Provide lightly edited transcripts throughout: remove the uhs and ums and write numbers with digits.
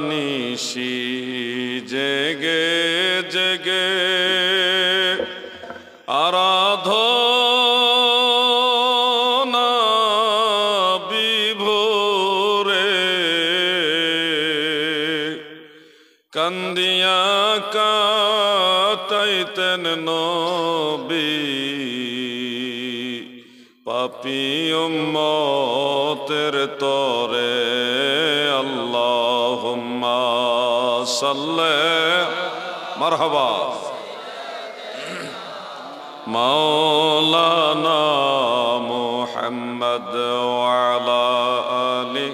নিশি জেগে জেগে আরাধনা বিভোরে কান্দিয়া কাটাইতেন নবী পাপী উম্মতের তরে আল্লাহুম্মা সাল্লি মারহাবা মাওলানা মুহাম্মদ ওয়া আলা আলি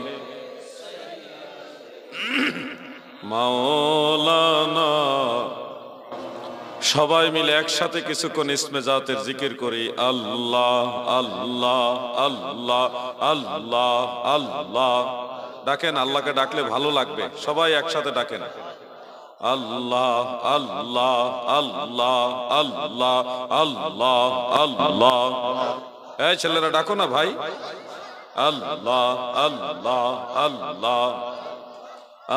মাওলানা। সবাই মিলে একসাথে কিছুক্ষণ ইসমে জাতের জিকির করি। আল্লাহ আল্লাহ আল্লাহ আল্লাহ আল্লাহ। ডাকেন, আল্লাহকে ডাকলে ভালো লাগবে। সবাই একসাথে ডাকেন আল্লাহ আল্লাহ আল্লাহ আল্লাহ আল্লাহ আল্লাহ। এই ছেলেরা ডাকো না ভাই। আল্লাহ আল্লাহ আল্লাহ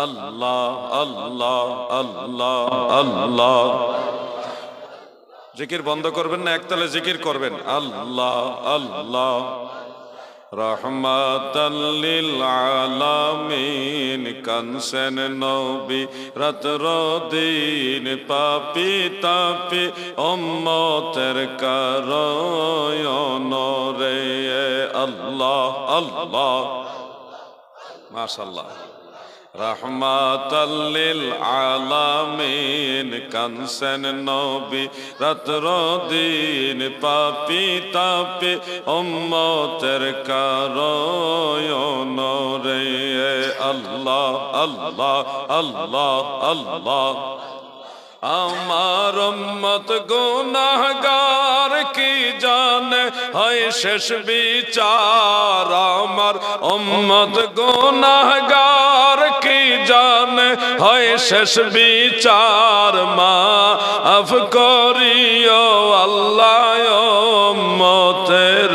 আল্লাহ আল্লাহ আল্লাহ আল্লাহ। জিকির বন্ধ করবেন না, একতালে জিকির করবেন। আল্লাহ আল্লাহ রহমাতাল লিল আলামিন কানসেন নবী রাত্র দিন পাপী তাপী উম্মতের কারয়ন রে। আল্লাহ আল্লাহ মাশাআল্লাহ। রহমাতাল লিল আলামিন কানসেন নবী রাত্র দিন পাপী তাপী উম্মতের কারয়ন রে। আল্লাহ আল্লাহ আল্লাহ আল্লাহ। আমার উম্মত গুনাহগার কি জানে হয় শেষ বিচার। আমার উম্মত গুনাহগার কি জানে হয় শেষ বিচার। মাফ করিও আল্লাহ উম্মতের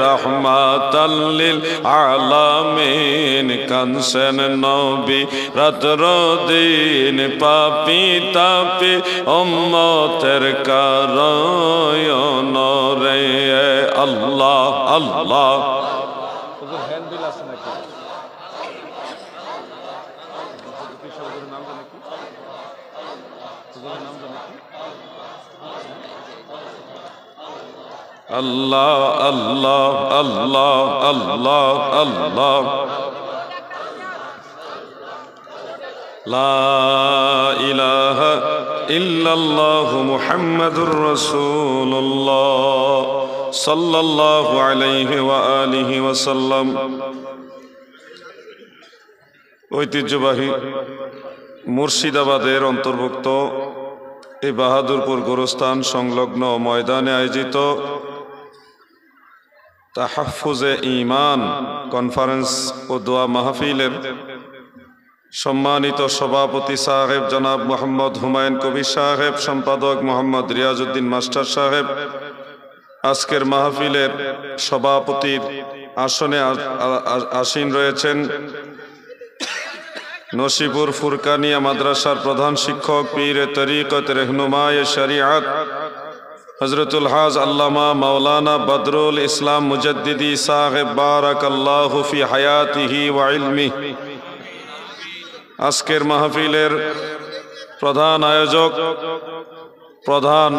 রহমাতাল লিল আলামিন কানসেন নবী রাত্র দিন পাপী তাপী উম্মতের কারয়ন রে। আল্লাহ আল্লাহ। আল্লাহ আল্লাহ আল্লাহ আল্লাহ আল্লাহ। লা ইলাহা ইল্লাল্লাহু মুহাম্মাদুর রাসূলুল্লাহ সাল্লাল্লাহু আলাইহি ওয়া আলিহি ওয়াসাল্লাম। ঐতিহ্যবাহী মুর্শিদাবাদের অন্তর্ভুক্ত এই বাহাদুরপুর গোরস্থান সংলগ্ন ময়দানে আয়োজিত তাহাফুজে ঈমান কনফারেন্স ও দোয়া মাহফিলের সম্মানিত সভাপতি সাহেব জনাব মোহাম্মদ হুমায়ুন কবির সাহেব, সম্পাদক মোহাম্মদ রিয়াজউদ্দিন মাস্টার সাহেব, আজকের মাহফিলের সভাপতির আসনে আসীন রয়েছেন নসিপুর ফুরকানিয়া মাদ্রাসার প্রধান শিক্ষক পীরে তরিকত রহনুমায়ে শরিয়ত হযরতুল হাজ আল্লামা মাওলানা বদরুল ইসলাম মুজদ্দিদি সাহেব বারাকাল্লাহু ফি হায়াতিহি ওয়া ইলমিহি। আজকের মাহফিলের প্রধান আয়োজক, প্রধান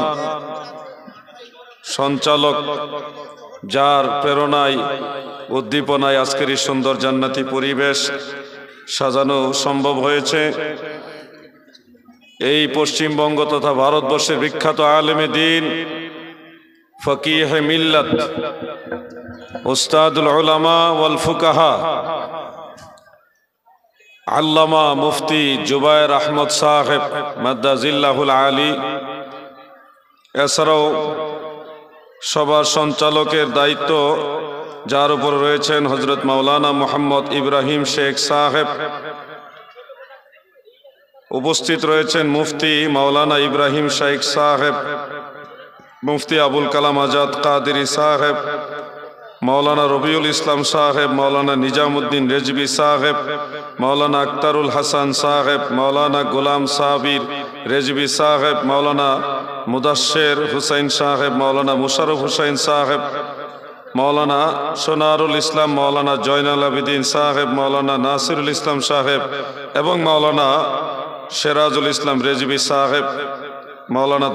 সঞ্চালক, যার প্রেরণায় উদ্দীপনায় আজকের এই সুন্দর জান্নাতি পরিবেশ সাজানো সম্ভব হয়েছে, এই পশ্চিমবঙ্গ তথা ভারতবর্ষের বিখ্যাত আলেমে দ্বীন, ফকিহ মিল্লাত, উস্তাদুল উলামা ওয়াল ফুকাহা আল্লামা মুফতি জুবায়ের আহমদ সাহেব মাদ্দাজিল্লাহুল আলী, এছাড়াও সবার সঞ্চালকের দায়িত্ব যার উপর রয়েছেন হযরত মাওলানা মোহাম্মদ ইব্রাহিম শেখ সাহেব, উপস্থিত রয়েছেন মুফতি মাওলানা ইব্রাহিম শেখ সাহেব, মুফতি আবুল কালাম আজাদ কাদেরী সাহেব, মাওলানা রবিউল ইসলাম সাহেব, মাওলানা নিজামুদ্দিন রেজবি সাহেব, मौलाना अख्तरुल हसन साहेब, मौलाना गुलाम साबिर रेजवी साहेब, मौलाना मुदस्सिर हुसैन साहेब, मौलाना मुशर्रफ हुसैन साहेब, मौलाना सोनारुल इस्लाम, मौलाना जयनुल आबिदीन साहेब, मौलाना नासिरुल इस्लाम साहेब এবং मौलाना সিরাজুল ইসলাম রেজভী সাহেব, মৌলানা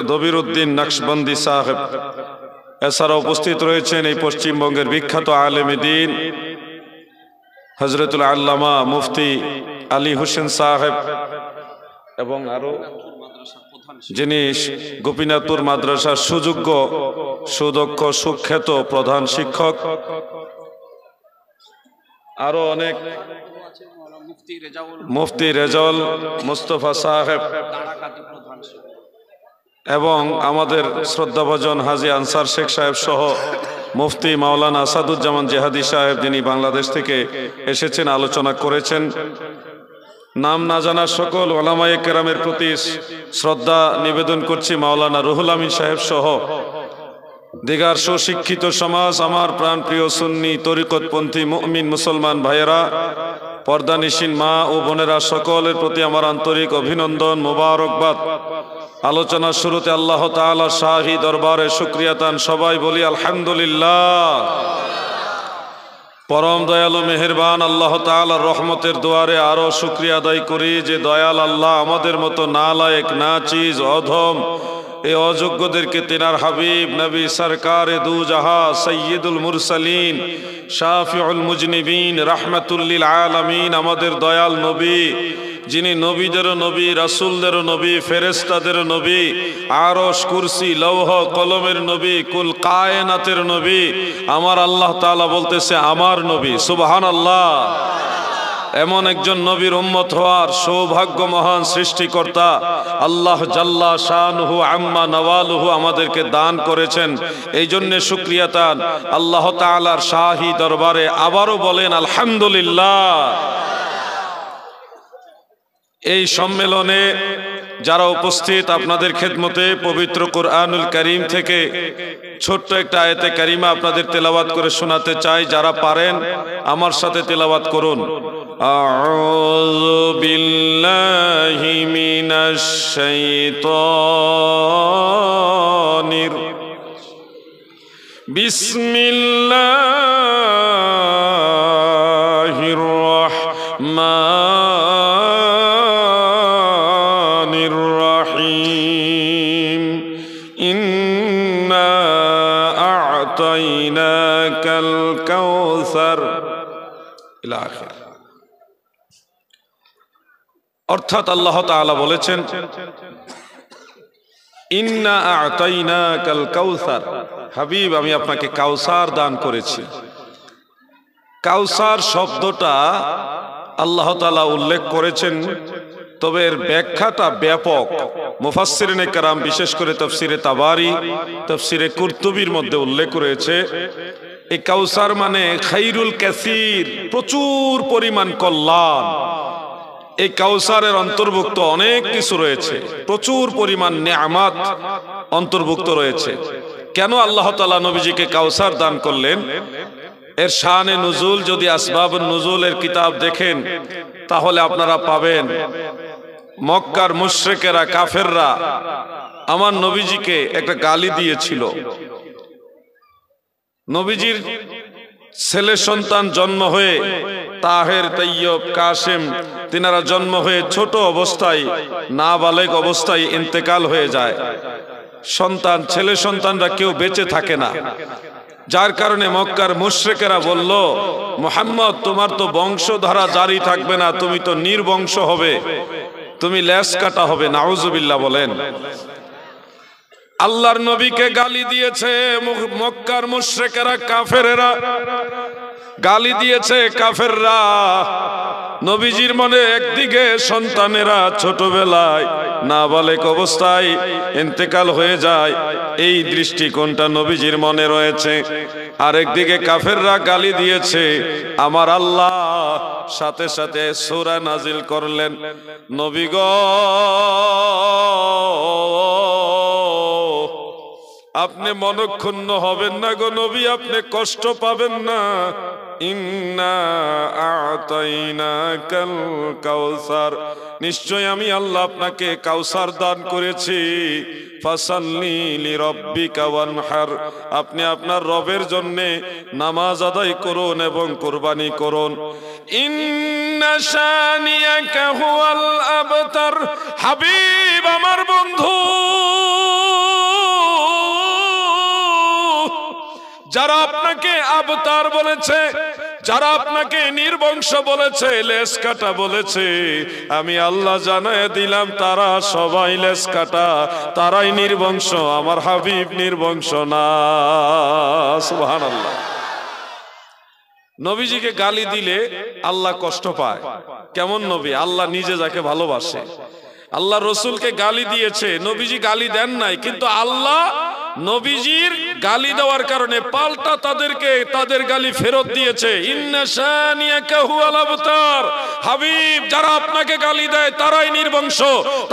দবিরউদ্দিন নকশবন্দি সাহেব। এছাড়া উপস্থিত রয়েছেন এই পশ্চিমবঙ্গের বিখ্যাত আলেমে দ্বীন হযরতুল আল্লামা মুফতি আলী হোসেন সাহেব এবং আরো যিনি গোপীনাথপুর মাদ্রাসার সুযোগ্য সুদক্ষ সুখ্যাত প্রধান শিক্ষক, আরো অনেক মুফতি রেজাউল মুস্তফা সাহেব এবং আমাদের শ্রদ্ধাভাজন হাজী আনসার শেখ সাহেব সহ মুফতি মাওলানা আসাদুজ্জামান জেহাদি সাহেব, যিনি বাংলাদেশ থেকে এসেছেন, আলোচনা করেছেন। নাম না জানা সকল ওলামায়ে কেরামের প্রতি শ্রদ্ধা নিবেদন করছি। মাওলানা রুহুল আমিন সাহেব সহ দিগার সুশিক্ষিত সমাজ, আমার প্রাণপ্রিয় সুন্নি তরিকতপন্থী মুমিন মুসলমান ভাইয়েরা, পর্দানিশীন মা ও বোনেরা, সকলের প্রতি আমার আন্তরিক অভিনন্দন, মোবারকবাদ। আলোচনার শুরুতে আল্লাহ তাআলার শাহী দরবারে শুকরিয়া তান সবাই বলি আলহামদুলিল্লাহ। পরম দয়ালু মেহেরবান আল্লাহ তাআলার রহমতের দুয়ারে আরো শুকরিয়া আদায় করি যে দয়াল আল্লাহ আমাদের মতো নালায়েক, নাচিজ, অধম এই অযোগ্যদেরকে তিনার হাবিব নবী সরকারে দু জাহা সৈয়দুল মুরসালিন শাফিউল মুজনিবিন রাহমাতুল লিল আলামিন, আমাদের দয়াল নবী, যিনি নবীদেরও নবী, রাসূলদেরও নবী, ফেরেশতাদেরও নবী, আরশ কুরসি লৌহ কলমের নবী, কুল কায়নাতের নবী, আমার আল্লাহ তাআলা বলতেছে আমার নবী। সুবহানাল্লাহ। এমন একজন নবীর উম্মত হওয়ার সৌভাগ্য মহান সৃষ্টিকর্তা আল্লাহ জাল্লা শানুহু আম্মা নওয়ালুহু আমাদেরকে দান করেছেন। এই জন্য শুকরিয়া তান আল্লাহ তাআলার শাহী দরবারে আবারও বলেন আলহামদুলিল্লাহ। এই সম্মেলনে যারা উপস্থিত, আপনাদের খেদমতে পবিত্র কুরআনুল কারীম থেকে ছোট্ট একটা আয়াতে কারিমা আপনাদের তেলাওয়াত করে শোনাতে চাই। যারা পারেন আমার সাথে তেলাওয়াত করুন। আউযু বিল্লাহি মিনাশ শাইতানির বিসমিল্লাহির রাহমানির রহিম। ইন্না আ'তাইনাকাল কাউসার ইলা আখির। অর্থাৎ আল্লাহ তাআলা বলেছেন ইন্না আ'তাইনাকাল কাউসার, হাবিব আমি আপনাকে কাউসার দান করেছি। কাউসার শব্দটা আল্লাহ তাআলা উল্লেখ করেছেন, তবে এর ব্যাখ্যাটা ব্যাপক। মুফাসসিরিনে কেরাম বিশেষ করে তাফসিরে তাবারি, তাফসিরে কুরতুবির মধ্যে উল্লেখ রয়েছে এই কাউসার মানে খাইরুল কাসীর, প্রচুর পরিমাণ কল্যাণ। এই কাউসারের অন্তর্ভুক্ত অনেক কিছু রয়েছে, প্রচুর পরিমাণ নেয়ামত অন্তর্ভুক্ত রয়েছে। কেন আল্লাহ তাআলা নবীজিকে কাউসার দান করলেন? এর শানে নুজুল যদি আসবাবুন নুজুলের কিতাব দেখেন তাহলে আপনারা পাবেন মক্কার মুশরিকেরা, কাফেররা আমার নবীজিকে একটা গালি দিয়েছিল। নবীজির ছেলে সন্তান জন্ম হয়ে তাহের, তৈয়ব, কাসেম, তিনারা জন্ম হয়ে ছোট অবস্থায়, নাবালেগ অবস্থায় ইন্তেকাল হয়ে যায়। সন্তান, ছেলে সন্তানরা কেউ বেঁচে থাকে না। যার কারণে মক্কার মুশরিকেরা বলল, মুহাম্মদ তোমার তো বংশধারা জারি থাকবে না, তুমি তো নির্বংশ হবে, তুমি লেজ কাটা হবে। নাউজুবিল্লাহ বলেন। আল্লাহর নবীকে গালি দিয়েছে মক্কার মুশরিকেরা, কাফেরেরা গালি দিয়েছে। কাফেররা নবীজির মনে একদিকে সন্তানেরা ছোটবেলায় নাবালেগ অবস্থায় ইন্তেকাল হয়ে যায়, এই দৃষ্টিকোণটা নবীজির মনে রয়েছে। আরেকদিকে কাফেররা গালি দিয়েছে। আমার আল্লাহ সাথে সাথে সূরা নাজিল করলেন, নবী গো আপনি মনক্ষুণ্ণ হবেন না গো নবী, আপনি কষ্ট পাবেন না। ইন্না আ'তাইনাকাল কাউসার, নিশ্চয় আমি আল্লাহ আপনাকে কাউসার দান করেছি। ফাসাল্লি লিরাব্বিকা ওয়ানহার, আপনি আপনার রবের জন্য নামাজ আদায় করুন এবং কুরবানি করুন। ইন্না শানিয়াকা হুয়াল আবতার, হাবিব আমার বন্ধু, যারা আপনাকে আবতার বলেছে, যারা আপনাকে নির্বংশ বলেছে, লেজ কাটা বলেছে, আমি আল্লাহ জানায় দিলাম তারা সবাই লেজ কাটা, তারাই নির্বংশ, আমার হাবিব নির্বংশ না। সুবহানাল্লাহ। নবীজিকে গালি দিলে আল্লাহ কষ্ট পায়। কেমন নবী? আল্লাহ নিজে যাকে ভালোবাসে। আল্লাহ রসুলকে গালি দিয়েছে, নবীজি গালি দেন নাই, কিন্তু আল্লাহ নবীজির গালি দেওয়ার কারণে পাল্টা তাদেরকে তাদের গালি ফেরত দিয়েছে। ইন্না শানিয়াকা হুয়াল আবতার, হাবিব যারা আপনাকে গালি দেয় তারাই নির্বংশ।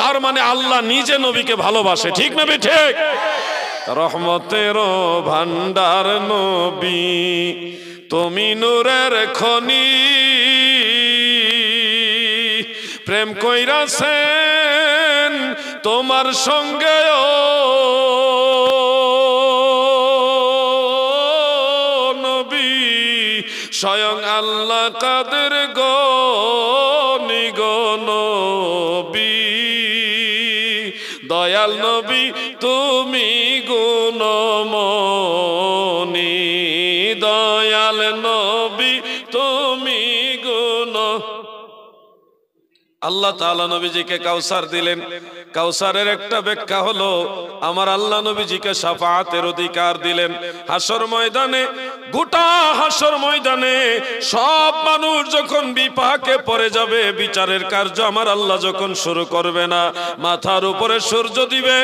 তার মানে আল্লাহ নিজে নবীকে ভালোবাসে, ঠিক না ঠিক? রহমতের ভান্ডার নবী, তুমি নূরের খনি, প্রেম কইরাছেন তোমার সঙ্গে নবী, স্বয়ং আল্লাহ কাদের গনি গো নবী, দয়াল নবী তুমি গুণমণি, দয়াল নবী তুমি গুণ। আল্লাহ তাআলা নবীজিকে কাউসার দিলেন। কাউসারের একটা ব্যাখ্যা হলো আমার আল্লাহ নবীজিকে শাফাআতের অধিকার দিলেন। হাসর ময়দানে, গোটা হাসর ময়দানে সব মানুষ যখন বিপাকে পড়ে যাবে, বিচারের কার্য আমার আল্লাহ যখন শুরু করবে না, মাথার উপরে সূর্য দিবে,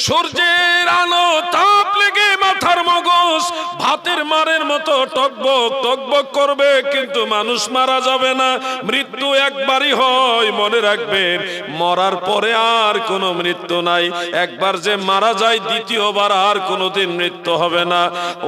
সূর্যের আলো তাপ লেগে মাথার মগজ ভাতের মারের মতো টকবক টকবক করবে, কিন্তু মানুষ মারা যাবে না। মৃত্যু একবারই হয়, মনে রাখবেন, মরার পরে আর কোনো মৃত্যু নাই। একবার যে মারা যায় দ্বিতীয়বার আর কোনোদিন মৃত্যু হবে না।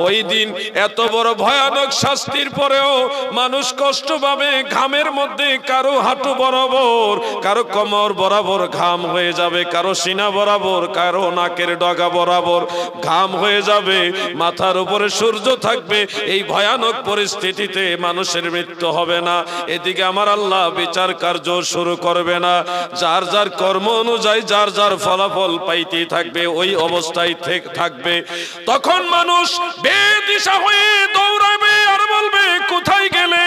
ওই দিন এত বড় ভয়ানক শাস্তির পরেও মানুষ কষ্ট পাবে। ঘামের মধ্যে কারো হাঁটু বরাবর, কারো কোমর বরাবর ঘাম হয়ে যাবে, কারো সিনা বরাবর, কারো নাকের ডগা বরাবর ঘাম হয়ে যাবে, মাথার উপরে সূর্য থাকবে। এই ভয়ানক পরিস্থিতিতে মানুষের মৃত্যু হবে না। এদিকে আমার আল্লাহ বিচার কার্য শুরু করবে না। যার যার কর্ম অনুযায়ী যার যার ফলাফল পাইতেই থাকবে, ওই অবস্থায় থাকবে। তখন মানুষ বেদিশা হয়ে দৌড়াবে আর বলবে, কোথায় গেলে,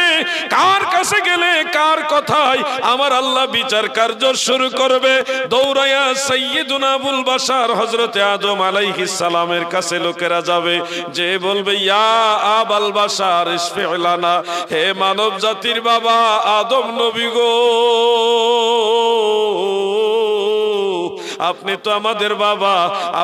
কার কাছে গেলে, কার কথায় আমার আল্লাহ বিচার কার্য শুরু করবে। দৌড়াইয়া সাইয়্যিদুনা আবুল বাশার হযরতে আদম আলাইহিস সালামের কাছে লোকেরা যাবে, যে বলবে, ইয়া আবাল বাশার ইশফি' লানা, হে মানব জাতির বাবা আদম নবী গো, আপনি তো আমাদের বাবা,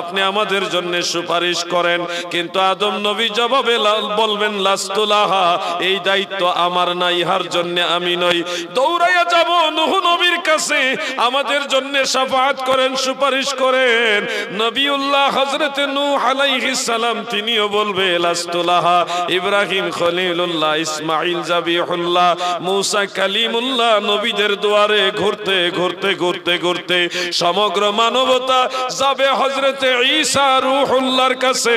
আপনি আমাদের জন্য সুপারিশ করেন। কিন্তু আদম নবী জবাবে বলবেন, লাস্তুলাহা, এই দায়িত্ব আমার না, ইহার জন্য আমি নই। দৌড়াইয়া যাব নূহ নবীর কাছে, আমাদের জন্য শাফাআত করেন, সুপারিশ করেন। নবিউল্লাহ হযরতে নূহ আলাইহিস সালাম তিনিও বলবে, লাস্তুলাহা। ইব্রাহিম খলিলুল্লাহ, ইসমাঈল জাবিহুল্লাহ, মূসা কালিমুল্লাহ নবীদের দুয়ারে ঘুরতে ঘুরতে ঘুরতে ঘুরতে সমগ্র মানবতা যাবে হযরতে ঈসা রূহুল্লাহর কাছে।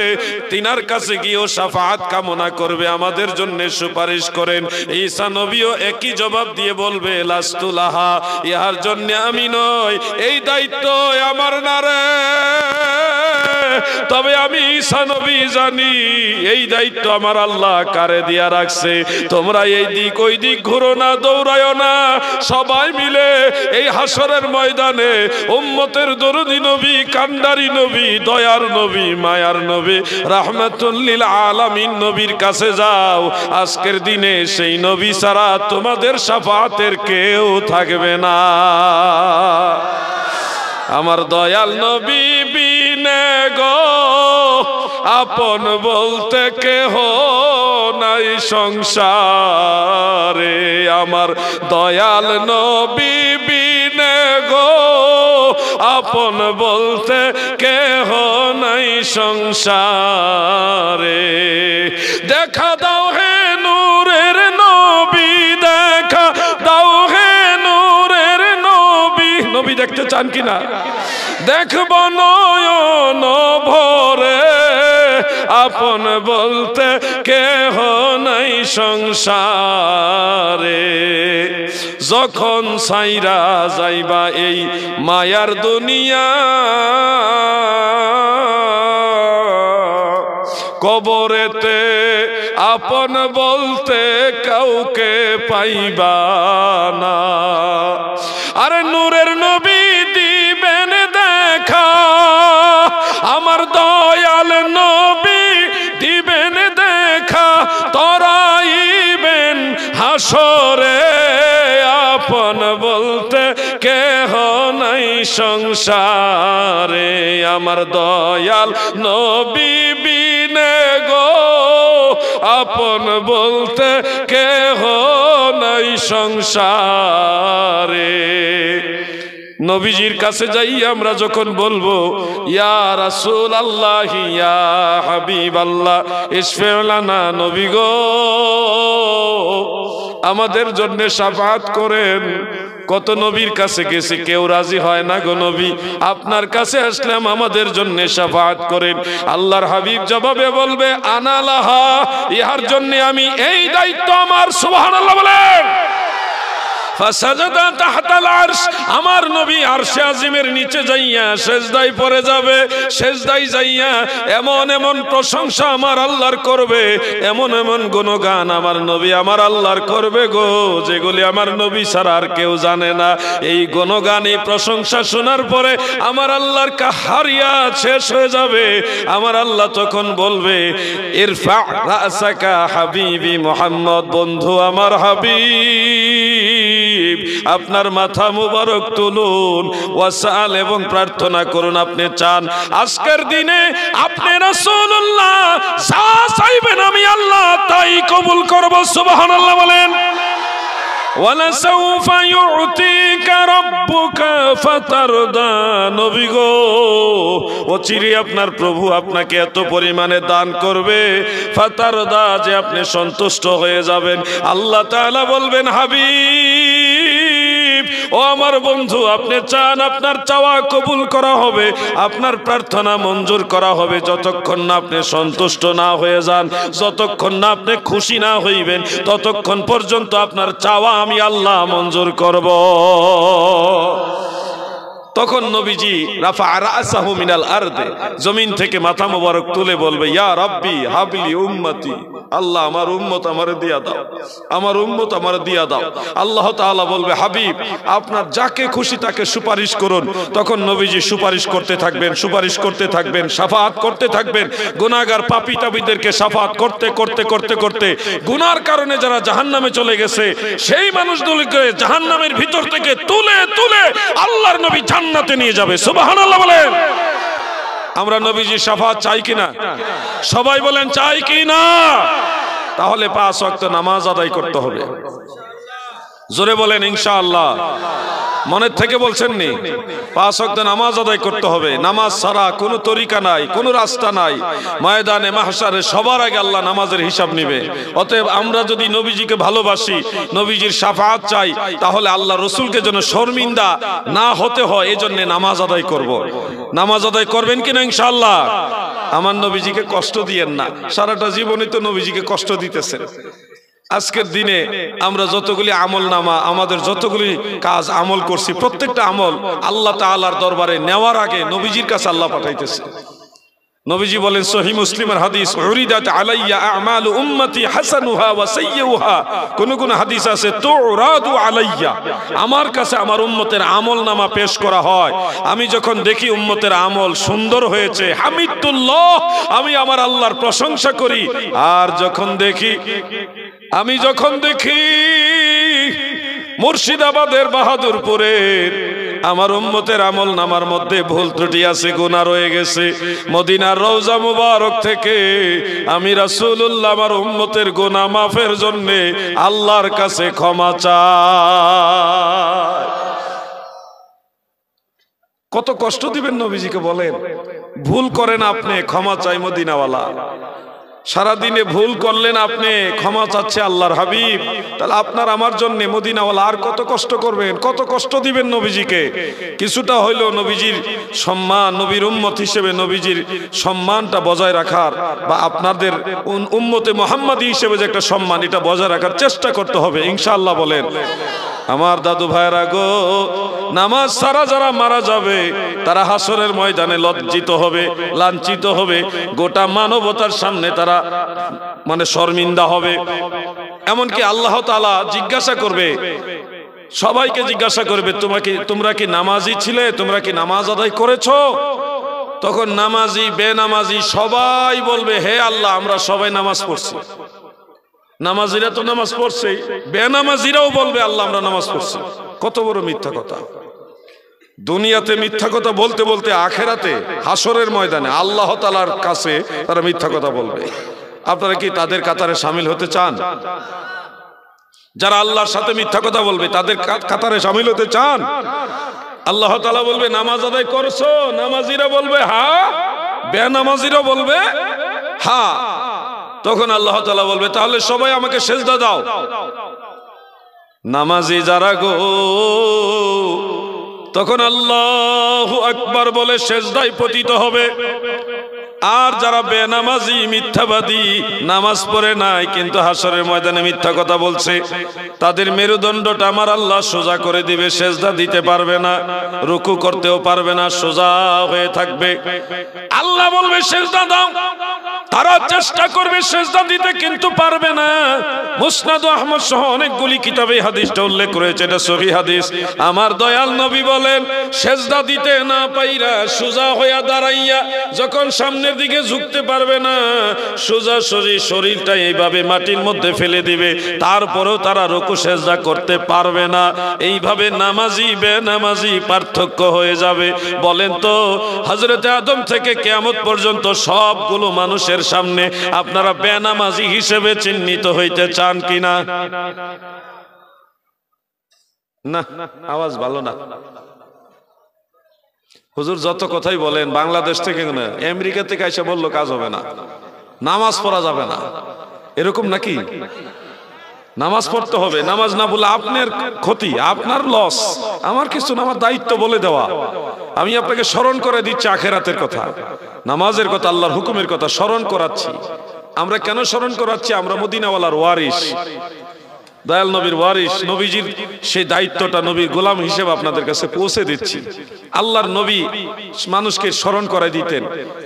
তিনার কাছে গিয়েও শাফাআত কামনা করবে, আমাদের জন্য সুপারিশ করেন। ঈসা নবীও একই জবাব দিয়ে বলবে, লাস্তুলাহা, ইহার জন্য আমি নই, এই দায়িত্ব আমার না রে। তবে আমি ঈসা নবী জানি এই দায়িত্ব আমার আল্লাহ কারে দিয়া রাখছে। তোমরা এই দিক ওই দিক ঘুরো না, দৌড়ায়ও না, সবাই মিলে এই হাসরের ময়দানে উম্মতের দরদি নবী, কান্ডারি নবী, দয়ার নবী, মায়ার নবী, রাহমাতুল লিল আলামিন নবীর কাছে যাও। আজকের দিনে সেই নবী ছাড়া তোমাদের শাফাআতের কেউ থাকবে না। আমার দয়াল নবী বিনে গো আপন বলতে কেহ নাই সংসারে, আমার দয়াল নবী বিনে গো আপন বলতে কেহ নাই সংসারে। দেখা দাও হে নূরের নবী, দেখা দেখতে চান কিনা? দেখব নয়ন ভরে, আপন বলতে কেহ নাই সংসারে। যখন সাইরা যাইবা এই মায়ার দুনিয়া, কবরেতে আপন বলতে কাউকে পাইবা না। আরে নূরের নবী দিবেন দেখা, আমার দয়াল নবী দিবেন দেখা, তরাইবেন হাসরে, আপন বলতে কেহ নাই সংসারে। আমার দয়াল নবী বিনে গো, আপন বলতে কেহ নাই সংসারে। নবীজির কাছে যাই আমরা যখন বলবো ইয়া রাসূলুল্লাহ ইয়া হাবিবাল্লাহ ইশফি লানা, নবী গো আমাদের জন্য শাফাআত করেন। কত নবীর কাছে গেছি, কেউ রাজি হয় না গো নবী, আপনার কাছে আসলাম, আমাদের জন্য শাফাআত করেন। আল্লাহর হাবিব জবাবে বলবে আনা লাহা, ইহার জন্য আমি, এই দায়িত্ব আমার। সুবহানাল্লাহ বলেন। ফাসাজাদা তাহতাল আরশ, আমার নবী আরশে আজিমের নিচে যাইয়া সেজদায় পড়ে যাবে। সেজদায় যাইয়া এমন এমন প্রশংসা আমার আল্লাহর করবে, এমন এমন গুণগান আমার নবী আমার আল্লাহর করবে গো, যেগুলি আমার নবী ছাড়া আর কেউ জানে না। এই গুণগান, এই প্রশংসা শোনার পরে আমার আল্লাহর কাহারিয়া শেষ হয়ে যাবে। আমার আল্লাহ তখন বলবে ইরফা রাসাকা হাবিবি মুহাম্মদ, বন্ধু আমার হাবিব, আপনার মাথা মুবারক তুলুন, ওয়াসাল এবং প্রার্থনা করুন। আপনি চান আজকের দিনে আপনি রাসূলুল্লাহ যা চাইবেন আমি আল্লাহ তাই কবুল করব। সুবহানাল্লাহ বলেন। ওয়ালাসাউফা ইউতিকা রাব্বুকা ফাতারদা, নবী গো অচিরে আপনার প্রভু আপনাকে এত পরিমাণে দান করবে, ফাতারদা, যে আপনি সন্তুষ্ট হয়ে যাবেন। আল্লাহ তাআলা বলবেন হাবিব, ও আমার বন্ধু, আপনি চান আপনার চাওয়া কবুল করা হবে, আপনার প্রার্থনা মঞ্জুর করা হবে, যতক্ষণ না আপনি সন্তুষ্ট না হয়ে যান, যতক্ষণ না আপনি খুশি না হইবেন, ততক্ষণ পর্যন্ত আপনার চাওয়া আমি আল্লাহ মঞ্জুর করব। তখন নবীজি রাফা রাসাহু মিনাল আরদে, জমিন থেকে মাথা মোবারক তুলে বলবে ইয়া রাব্বি হাবলি উম্মতি, আল্লাহ আমার উম্মত আমারে দিয়া দাও, আমার উম্মত আমারে দিয়া দাও। আল্লাহ তাআলা বলবে হাবিব আপনার যাকে খুশি তাকে সুপারিশ করুন। তখন নবীজি সুপারিশ করতে থাকবেন, সুপারিশ করতে থাকবেন, শাফাআত করতে থাকবেন। গুনাহগার পাপী তাবিদেরকে শাফাআত করতে করতে করতে করতে গুনার কারণে যারা জাহান্নামে চলে গেছে সেই মানুষগুলোকে জাহান্নামের ভিতর থেকে তুলে তুলে আল্লাহর নবী জান্নাতে নিয়ে যাবে। সুবহানাল্লাহ বলেন। আমরা নবীজির শাফাআত চাই কিনা? সবাই বলেন চাই কিনা? তাহলে 5 ওয়াক্ত নামাজ আদায় করতে হবে। জোরে বলেন ইনশাআল্লাহ। মনের থেকে বলছেন নি? 5 ওয়াক্ত নামাজ আদায় করতে হবে। নামাজ ছাড়া কোনো তরিকা নাই, কোনো রাস্তা নাই। ময়দানে মাহশারে সবার আগে আল্লাহ নামাজের হিসাব নেবে। অতএব আমরা যদি নবীজিকে ভালোবাসি, নবীজির শাফাআত চাই, তাহলে আল্লাহ রসুলকে যেন শর্মিন্দা না হতে হয়, এজন্য নামাজ আদায় করব। নামাজ আদায় করবেন কিনা ইনশাআল্লাহ? আমার নবীজিকে কষ্ট দিয়েন না। সারাটা জীবনে তো নবীজিকে কষ্ট দিতেছেন। আজকের দিনে আমরা যতগুলি আমল নামা, আমাদের যতগুলি কাজ আমল করছি, প্রত্যেকটা আমল আল্লাহ তাআলার দরবারে নেওয়ার আগে নবীজির কাছে আল্লাহ পাঠাইতেছে। নবীজি বলেন সহিহ মুসলিমের হাদিস, উরিদাত আলাইয়া আমালু উম্মতি হাসানুহা ওয়া সাইয়্যুহা। কোন কোন হাদিস আছে তুরাদু আলাইয়া, আমার কাছে আমার উম্মতের আমল নামা পেশ করা হয়। আমি যখন দেখি উম্মতের আমল সুন্দর হয়েছে, হামিদুল্লাহ, আমি আমার আল্লাহর প্রশংসা করি। আর যখন দেখি, আমি যখন দেখি মুর্শিদাবাদের বাহাদুরপুরের আমার উম্মতের আমল নামার মধ্যে ভুল ত্রুটি আছে, গুনাহ রয়ে গেছে, মদিনার রওজা মুবারক থেকে আমি রাসূলুল্লাহ আমার উম্মতের গুনাহ মাফের জন্য আল্লাহর কাছে ক্ষমা চাই। কত কষ্ট দিবেন নবীজিকে বলেন? ভুল করেন আপনি, ক্ষমা চাই মদিনাওয়ালা। সারাদিনে ভুল করলেন, আপনি ক্ষমা চাচ্ছে আল্লাহর হাবিব, তাহলে আপনার আমার জন্য মদিনাওয়ালা আর কত কষ্ট করবেন, কত কষ্ট দিবেন নবীজিকে। কিছুটা হইলেও নবীজির সম্মান, নবীর উম্মত হিসেবে নবীজির সম্মানটা বজায় রাখার, বা আপনাদের উম্মতে মুহাম্মাদি হিসেবে যে একটা সম্মান, এটা বজায় রাখার চেষ্টা করতে হবে ইনশাআল্লাহ। বলেন আমার দাদু ভাইরা গো, নামাজ ছাড়া যারা মারা যাবে তারা হাসরের ময়দানে লজ্জিত হবে, লাঞ্ছিত হবে, গোটা মানবতার সামনে তারা মানে শর্মিন্দা হবে। এমনকি আল্লাহ তাআলা জিজ্ঞাসা করবে, সবাইকে জিজ্ঞাসা করবে, তোমরা কি নামাজি ছিলে, তোমরা কি নামাজ আদায় করেছো? তখন নামাজি বেনামাজি সবাই বলবে, হে আল্লাহ, আমরা সবাই নামাজ পড়ছি। নামাজিরা তো নামাজ পড়ছে, বেনামাজিরাও বলবে, আল্লাহ আমরা নামাজ পড়ছি। কত বড় মিথ্যা কথা! দুনিয়াতে মিথ্যা কথা বলতে বলতে আখেরাতে হাসরের ময়দানে আল্লাহ তাআলার কাছে তারা মিথ্যা কথা বলবে। আপনারা কি তাদের কাতারে শামিল হতে চান? যারা আল্লাহর সাথে মিথ্যা কথা বলবে তাদের কাতারে শামিল হতে চান? আল্লাহ তাআলা বলবে, নামাজ আদায় করছো? নামাজিরা বলবে হ্যাঁ, বেনামাজিরা বলবে হ্যাঁ। তখন আল্লাহ তাআলা বলবে, তাহলে সবাই আমাকে সেজদা দাও। নামাজি যারা গো, তখন আল্লাহু আকবার বলে সেজদায় পতিত হবে। আর যারা বেনামাজি, মিথ্যাবাদী, নামাজ পড়ে নাই কিন্তু হাসরের ময়দানে মিথ্যা কথা বলছে, তাদের মেরুদণ্ডটা আমার আল্লাহ সোজা করে দিবে, সেজদা দিতে পারবে না, রুকু করতেও পারবে না, সোজা হয়ে থাকবে। আল্লাহ বলবে সেজদা দাও, তারা চেষ্টা করবে সেজদা দিতে কিন্তু পারবে না। মুসনাদ আহমদ সহ অনেকগুলি কিতাবে হাদিসটা উল্লেখ করেছে, এটা সহিহ হাদিস। আমার দয়াল নবী বলেন, সেজদা দিতে না পাইরা সোজা হইয়া দাঁড়াইয়া যখন সামনের দিকে ঝুঁকতে পারবে না, সোজা সোজি শরীরটা এইভাবে মাটির মধ্যে ফেলে দিবে, তারপরেও তারা রুকু সেজদা করতে পারবে না। এইভাবে নামাজি বেনামাজি পার্থক্য হয়ে যাবে। বলেন তো, হযরতে আদম থেকে কিয়ামত পর্যন্ত সবগুলো মানুষের সামনে আপনারা বেনামাজি হিসেবে চিহ্নিত হইতে চান কিনা? না, আওয়াজ ভালো না। হুজুর যত কথাই বলেন, বাংলাদেশ থেকে না আমেরিকা থেকে এসে বললো কাজ হবে না, নামাজ পড়া যাবে না, এরকম নাকি? নামাজ পড়তে হবে, নামাজ না বলে আপনার ক্ষতি, আপনার লস। আমার কিছু না, আমার দায়িত্ব বলে দেওয়া। আমি আপনাকে স্মরণ করে দিচ্ছি আখেরাতের কথা, নামাজের কথা, আল্লাহর হুকুমের কথা স্মরণ করাচ্ছি। আমরা কেন স্মরণ করাচ্ছি? আমরা মদিনাওয়ালার ওয়ারিস, দয়াল নবীর ওয়ারিস, নবীজির সেই দায়িত্বটা নবীর গোলাম হিসেবে আপনাদের কাছে পৌঁছে দিচ্ছি। আল্লাহর নবী মানুষকে স্মরণ করাই দিতেন।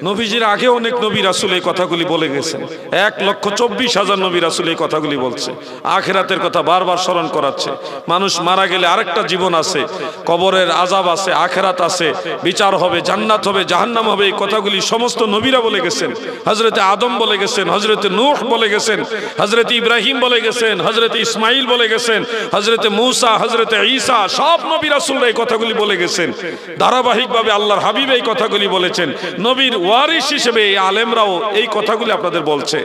নবীজির আগে অনেক নবী রাসূল এই কথাগুলি বলে গেছেন। 1,24,000 নবী রাসূল এই কথাগুলি বলছে। আখিরাতের কথা বারবার স্মরণ করাচ্ছে। মানুষ মারা গেলে আরেকটা জীবন আছে, কবরের আযাব আছে, আখিরাত আছে, বিচার হবে, জান্নাত হবে, জাহান্নাম হবে, এই কথাগুলি সমস্ত নবীরা বলে গেছেন। হযরতে আদম বলে গেছেন, হযরতে নূহ বলে গেছেন, হযরতে ইব্রাহিম বলে গেছেন, হযরতে ইসমাইল বলে গেছেন, হযরতে মূসা, হযরতে ঈসা, সব নবী রাসূলরা এই কথাগুলি বলে গেছেন। ধারাবাহিকভাবে আল্লাহর হাবিব এই কথাগুলি বলেছেন। নবীর ওয়ারিস হিসেবে এই আলেমরাও এই কথাগুলি আপনাদের বলছে।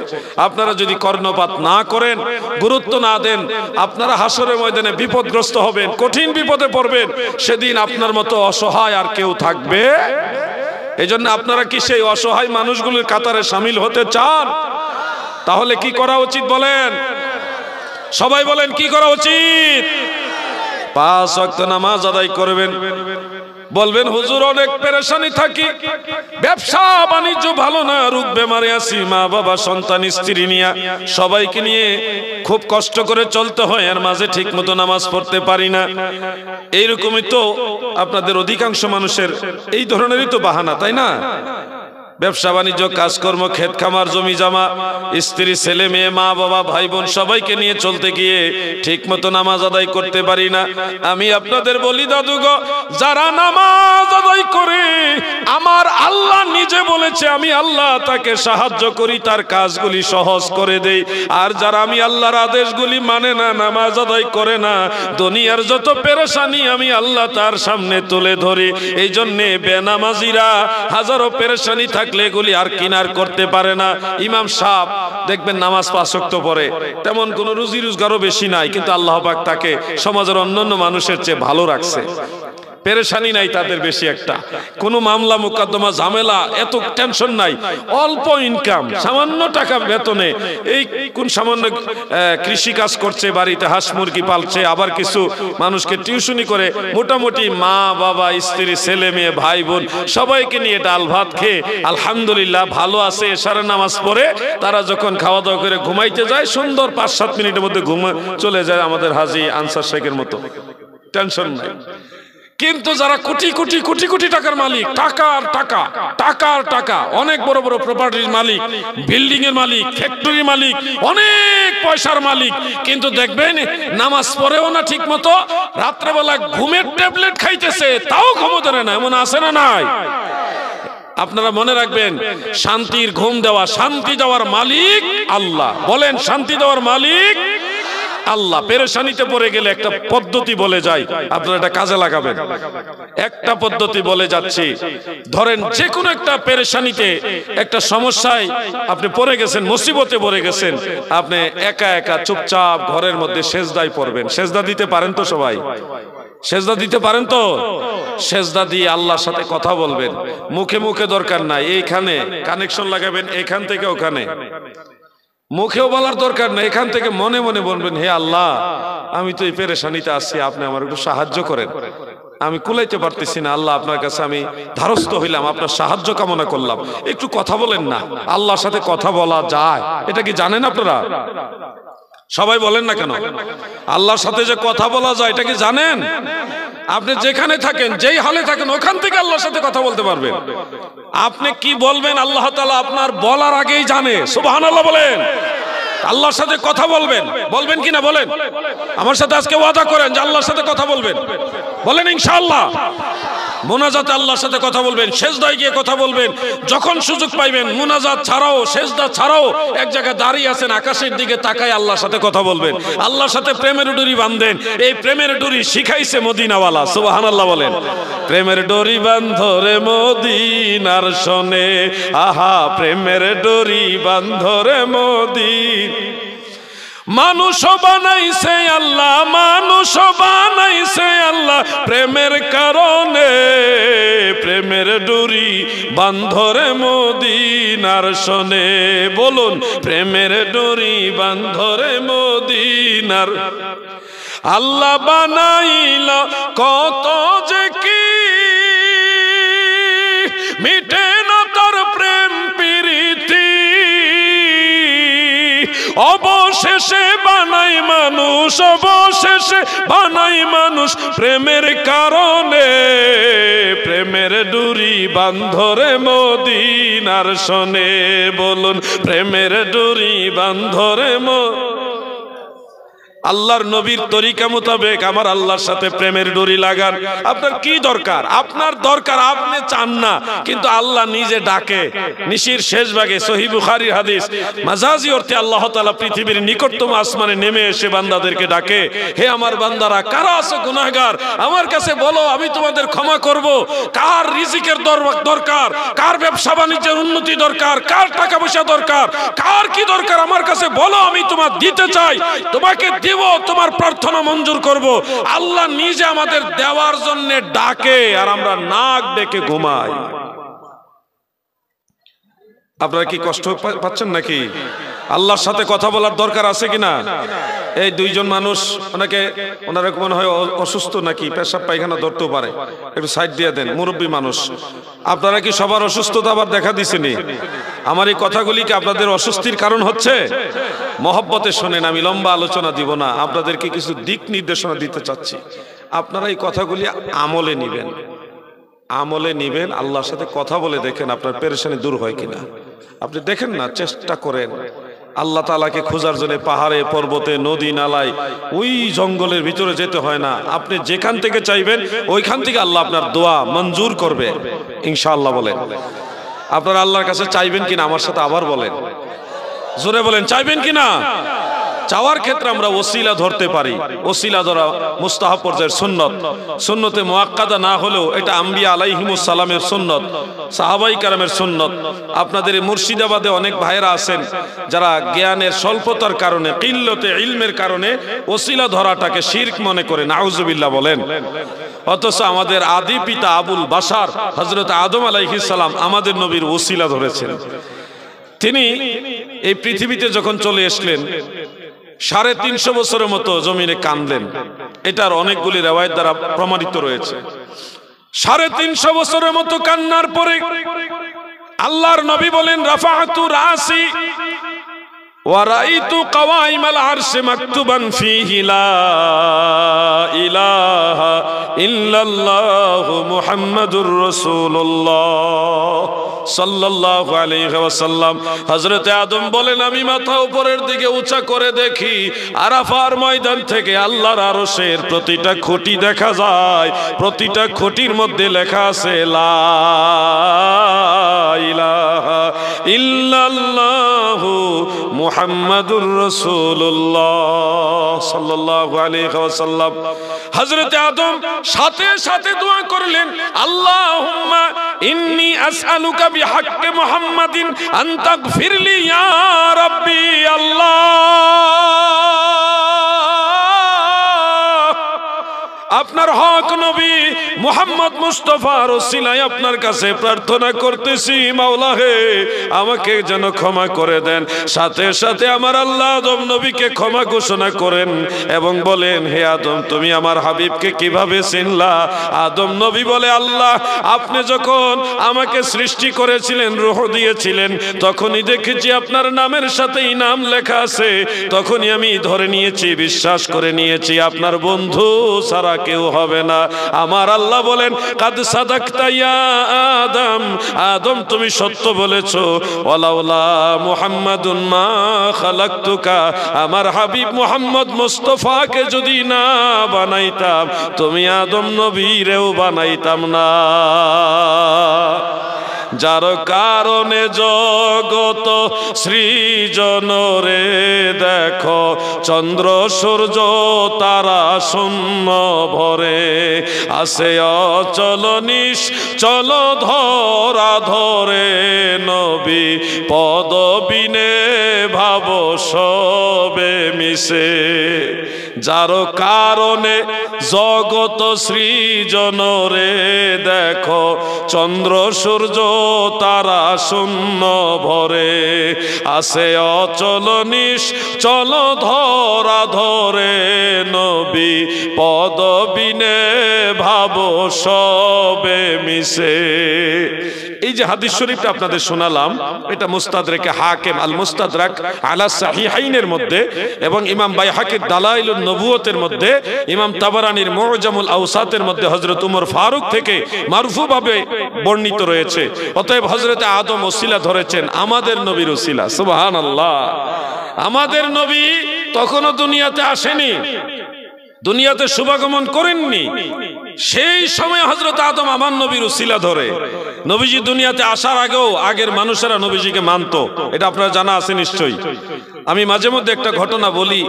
আপনারা যদি কর্ণপাত না করেন, গুরুত্ব না দেন, আপনারা হাসরের ময়দানে বিপদগ্রস্ত হবেন, কঠিন বিপদে পড়বেন। সেদিন আপনার মতো অসহায় আর কেউ থাকবে। এজন্য আপনারা কি সেই অসহায় মানুষগুলোর কাতারে শামিল হতে চান? তাহলে কি করা উচিত বলেন? সবাই বলেন কি করা উচিত? 5 ওয়াক্ত নামাজ আদায় করবেন। বলবেন হুজুর অনেক পেরেশানি থাকি, ব্যবসা বাণিজ্য ভালো না, রোগ বেমারে আছি, মা বাবা সন্তান স্ত্রী নিয়ে সবাইকে নিয়ে খুব কষ্ট করে চলতে হয়, এর মাঝে ঠিক মতো নামাজ পড়তে পারি না। এইরকমই তো আপনাদের অধিকাংশ মানুষের এই ধরনেরই তো বাহানা, তাই না? ব্যবসা বাণিজ্য, কাজকর্ম, ক্ষেত খামার, জমি জমা, স্ত্রী, ছেলে মেয়ে, মা বাবা, ভাই বোন সবাইকে নিয়ে চলতে গিয়ে ঠিক মতো নামাজ আদায় করতে পারি না। আমি আপনাদের বলি দাদু গো, যারা নামাজ আদায় করে আমার আল্লাহ নিজে বলেছে আমি আল্লাহ তাকে সাহায্য করি, তার কাজগুলি সহজ করে দেই। আর যারা আমি আল্লাহর আদেশগুলি মানে না, নামাজ আদায় করে না, দুনিয়ার যত পেরেশানি আমি আল্লাহ তার সামনে তুলে ধরি। এই জন্যে বেনামাজিরা হাজারো পেরেশানি থাকলে এগুলি আর কিনার করতে পারে না। ইমাম সাহেব দেখবেন নামাজ 5 ওয়াক্ত পড়ে, তেমন কোন রুজি রোজগারও বেশি নাই, কিন্তু আল্লাহ পাক তাকে সমাজের অন্যান্য মানুষের চেয়ে ভালো রাখছে। পেরেশানি নাই তাদের বেশি একটা, কোনো মামলা মোকদ্দমা ঝামেলা এত টেনশন নাই, অল্প ইনকাম, সামান্য টাকা বেতনে এই কোন সামান্য কৃষি কাজ করছে, বাড়িতে হাঁস মুরগি পালছে, আবার কিছু মানুষকে টিউশনি করে, মোটামুটি মা বাবা স্ত্রী ছেলে মেয়ে ভাই বোন সবাইকে নিয়ে ডাল ভাত খেয়ে আলহামদুলিল্লাহ ভালো আছে। এশারের নামাজ পড়ে তারা যখন খাওয়া দাওয়া করে ঘুমাইতে যায়, সুন্দর ৫-৭ মিনিটের মধ্যে ঘুমে চলে যায় আমাদের হাজী আনসার শেখের মতো, টেনশন নাই। কিন্তু যারা কোটি কোটি কোটি কোটি টাকার মালিক, টাকার টাকা টাকার টাকা, অনেক বড় বড় প্রপার্টির মালিক, বিল্ডিং এর মালিক, ফ্যাক্টরির মালিক, অনেক পয়সার মালিক, কিন্তু দেখবেন নামাজ পড়েও না ঠিক মতো, রাত্রেবেলা ঘুমের ট্যাবলেট খাইতেছে, তাও ক্ষমতা না, এমন আছে না নাই? আপনারা মনে রাখবেন, শান্তির ঘুম দেওয়া, শান্তি দেওয়ার মালিক আল্লাহ। বলেন, শান্তি দেওয়ার মালিক আল্লাহ। পেরেশানিতে পড়ে গেলে একটা পদ্ধতি বলে যায়, আপনারা এটা কাজে লাগাবেন। একটা পদ্ধতি বলে যাচ্ছি, ধরেন যে কোনো একটা পেরেশানিতে, একটা সমস্যায় আপনি পড়ে গেছেন, মুসিবতে পড়ে গেছেন, আপনি একা একা চুপচাপ ঘরের মধ্যে সেজদায় পড়বেন। সেজদা দিতে পারেন তো সবাই? সেজদা দিতে পারেন তো? সেজদা দিয়ে আল্লাহর সাথে কথা বলবেন, মুখে মুখে দরকার নাই, এইখানে কানেকশন লাগাবেন, এখান থেকে ওখানে, মুখেও বলার দরকার নেই, এখান থেকে মনে মনে বলবেন, হে আল্লাহ, আমি তো এই পেরেশানিতে আছি, আপনি আমার একটু সাহায্য করেন, আমি কুলাইতে পারতেছি না, আল্লাহ আপনার কাছে আমি ধারস্থ হইলাম, আপনার সাহায্য কামনা করলাম, একটু কথা বলেন না। আল্লাহর সাথে কথা বলা যায়, এটা কি জানেন আপনারা? সবাই বলেন না কেন? আল্লাহর সাথে যে কথা বলা যায়, এটা কি জানেন? আপনি যেখানে থাকেন, যেই হালে থাকেন, ওখান থেকে আল্লাহর সাথে কথা বলতে পারবেন। আপনি কি বলবেন আল্লাহ তাআলা আপনার বলার আগেই জানে। সুবহানাল্লাহ বলেন। আল্লাহর সাথে কথা বলবেন, বলবেন কিনা বলেন? আমার সাথে আজকে ওয়াদা করেন যে আল্লাহর সাথে কথা বলবেন, বলেন ইনশাআল্লাহ। মুনাজাতে আল্লাহর সাথে কথা বলবেন, সেজদায় গিয়ে কথা বলবেন, যখন সুযোগ পাইবেন, মুনাজাত ছাড়াও সেজদা ছাড়াও এক জায়গায় দাঁড়িয়ে আছেন, আকাশের দিকে তাকায় আল্লাহর সাথে কথা বলবেন, আল্লাহর সাথে প্রেমের ডুরি বাঁধেন। এই প্রেমের ডুরি শিখাইছে মদিনাওয়ালা। সুবহানাল্লাহ বলেন। প্রেমের ডুরি বাঁধরে মদিনার শোনে, আহা প্রেমের ডুরি বাঁধরে মদিনা। মানুষ বানাইছে আল্লাহ, মানুষ বানাইছে আল্লাহ প্রেমের কারণে, প্রেমের ডুরি বাঁধরে মদিনার শোনে। বলুন, প্রেমের ডুরি বাঁধরে মদিনার। আল্লাহ বানাইল কত যে কি, মিটে না তার প্রেম প্রীতি, অবশেষে বানাই মানুষ, অবশেষে বানাই মানুষ প্রেমের কারণে, প্রেমের ডুরি বাঁধরে মদিনার শোনে। বলুন, প্রেমের ডুরি বাঁধরে আল্লাহর নবীর তরিকা মোতাবেক আমার আল্লাহর সাথে প্রেমের ডোরি লাগান। আপনার কি দরকার? আপনার দরকার, আপনি চান না, কিন্তু আল্লাহ নিজে ডাকে। নিশির শেষ ভাগে সহিহ বুখারীর হাদিস, মাজাজি অর্থে আল্লাহ তাআলা পৃথিবীর নিকটতম আসমানে নেমে এসে বান্দাদেরকে ডাকে, হে আমার বান্দারা, কারা আছে গুনাহগার আমার কাছে বলো, আমি তোমাদের ক্ষমা করব। কার রিজিকের দরকার, কার ব্যবসা বাণিজ্যের উন্নতি দরকার, কার টাকা পয়সা দরকার, কার কি দরকার আমার কাছে বলো, আমি তোমার দিতে চাই, তোমাকে দিব, তোমার প্রার্থনা মঞ্জুর করব। আল্লাহ নিজে আমাদের দেওয়ার জন্য ডাকে, আর আমরা নাক ডেকে ঘুমাই। আপনারা কি কষ্ট পাচ্ছেন নাকি? আল্লাহর সাথে কথা বলার দরকার আছে কিনা? এই দুইজন মানুষ, ওনারা মনে হয় অসুস্থ নাকি, পেশাব পায়খানা ধরতেও পারে, একটু সাইড দিয়ে দেন, মুরব্বী মানুষ। আপনারা কি সবার অসুস্থতা আবার দেখা দিছেনি? আমার এই কথাগুলি কি আপনাদের অস্বস্তির কারণ হচ্ছে? মহব্বতে শোনেন, আমি লম্বা আলোচনা দিব না, আপনাদেরকে কিছু দিক নির্দেশনা দিতে চাচ্ছি। আপনারা এই কথাগুলি আমলে নিবেন, আমলে নিবেন, আল্লাহর সাথে কথা বলে দেখেন আপনার পেরেশানি দূর হয় কিনা। আপনি দেখেন না, চেষ্টা করেন। আল্লাহ তাআলাকে খোঁজার জন্য পাহাড়ে, পর্বতে, নদী নালায়, ওই জঙ্গলের ভিতরে যেতে হয় না। আপনি যেখান থেকে চাইবেন ওইখান থেকে আল্লাহ আপনার দোয়া মঞ্জুর করবে ইনশাআল্লাহ। বলেন, আপনারা আল্লাহর কাছে চাইবেন কিনা? আমার সাথে আবার বলেন, জোরে বলেন, চাইবেন কিনা? চাওয়ার ক্ষেত্রে আমরা ওসিলা ধরতে পারি। ওসিলা ধরা মুস্তাহাব পর্যায়ের সুন্নত, সুন্নতে মুআক্কাদা না হলেও এটা আম্বিয়া আলাইহিমুস সালামের সুন্নত, সাহাবাই কারামের সুন্নত। আপনাদের এই মুর্শিদাবাদে অনেক ভাইরা আছেন যারা জ্ঞানের স্বল্পতার কারণে, কিল্লতে ইলমের কারণে ওসিলা ধরাটাকে শিরক মনে করে, নাউজুবিল্লাহ বলেন। অথচ আমাদের আদি পিতা আবুল বাশার হযরত আদম আলাইহিস সালাম আমাদের নবীর ওসিলা ধরেছেন। তিনি এই পৃথিবীতে যখন চলে আসলেন 350 বছরের মতো জমিনে কাঁদলেন। এটার অনেকগুলি রিওয়ায়াত দ্বারা প্রমাণিত রয়েছে। 350 বছরের মতো কান্নার পরে আল্লাহর নবী বলেন, রাফাআতু রাসি ওয়া রাআইতু কাওয়াইমাল আরশি মাকতুবান ফীহি লা ইলাহা ইল্লাল্লাহু মুহাম্মাদুর রাসূলুল্লাহ সাল্লাল্লাহু আলাইহি ওয়াসাল্লাম। হযরত আদম বলেন, আমি মাথা উপরের দিকে উঁচা করে দেখি, আরাফার ময়দান থেকে আল্লাহর আরশের প্রতিটা খুঁটি দেখা যায়। প্রতিটা খুঁটির মধ্যে লেখা আছে লা ইলাহা ইল্লাল্লাহু মুহাম্মাদুর রাসূলুল্লাহ সাল্লাল্লাহু আলাইহি ওয়াসাল্লাম। হযরত আদম সাথে সাথে দোয়া করলেন, আল্লাহুম্মা ইন্নী আসআলুকা বিহাক্কি মুহাম্মাদিন আন তাগফিরলি ইয়া রাব্বি। আল্লাহ, আপনার হক নবী মুহাম্মদ মুস্তাফার ওসিলায় আপনার কাছে প্রার্থনা করতেছি, মাওলা হে আমাকে যেন ক্ষমা করে দেন। সাথে সাথে আমার আল্লাহ আদম নবীকে ক্ষমা ঘোষণা করেন এবং বলেন, হে আদম, তুমি আমার হাবিবকে কিভাবে চিনলা? আদম নবী বলে, আল্লাহ, আপনি যখন আমাকে সৃষ্টি করেছিলেন, রূহ দিয়েছিলেন, তখনই দেখেছি আপনার নামের সাথেই নাম লেখা আছে। তখনই আমি ধরে নিয়েছি, বিশ্বাস করে নিয়েছি আপনার বন্ধু ছাড়া কেউ হবে না। আমার আল্লাহ বলেন, কাদ সাদাকতা ইয়া আদম, আদম তুমি সত্য বলেছো। ওয়ালাউলা মুহাম্মাদুন মা খালাকতুকা, আমার হাবিব মুহাম্মদ মুস্তাফাকে যদি না বানাইতাম, তুমি আদম নবীরেও বানাইতাম না। যার কারণে জগত সৃজন রে দেখো, চন্দ্র সূর্য তারা শূন্য ভরে, আসে অচল নিশ্চল ধরা ধরে, নবী পদবিনে ভাব সবে মিশে। যার কারণে জগত সৃজন রে দেখো, চন্দ্র সূর্য তারা শূন্য ভরে, আসে অচল নিশ্চল ধরা ধরে, নবী পদবিনে ভাব সবে মিশে। এই যে হাদিস শরীফটা আপনাদের শোনালাম, এটা মুস্তাদরাকে হাকিম আল মুস্তাদরাক আলা সাহিহাইনের মধ্যে এবং ইমাম বাইহাকির দালাইলুন নবুয়তের মধ্যে, ইমাম তাবারানির মুআজামুল আওসাতের মধ্যে হযরত উমর ফারুক থেকে মারফুভাবে বর্ণিত রয়েছে। অতএব হযরত আদম ওসিলা ধরেছেন, আমাদের নবীর ওসিলা। সুবহানাল্লাহ। আমাদের নবী তখনও দুনিয়াতে আসেনি, দুনিয়াতে শুভাগমন করেননি। সেই সময় হযরত আদম আমার নবীর উসিলা ধরে। নবীজি দুনিয়াতে আসার আগেও আগের মানুষেরা নবীজিকে মানতো, এটা আপনারা জানা আছে নিশ্চয়ই। আমি মাঝে মধ্যে একটা ঘটনা বলি।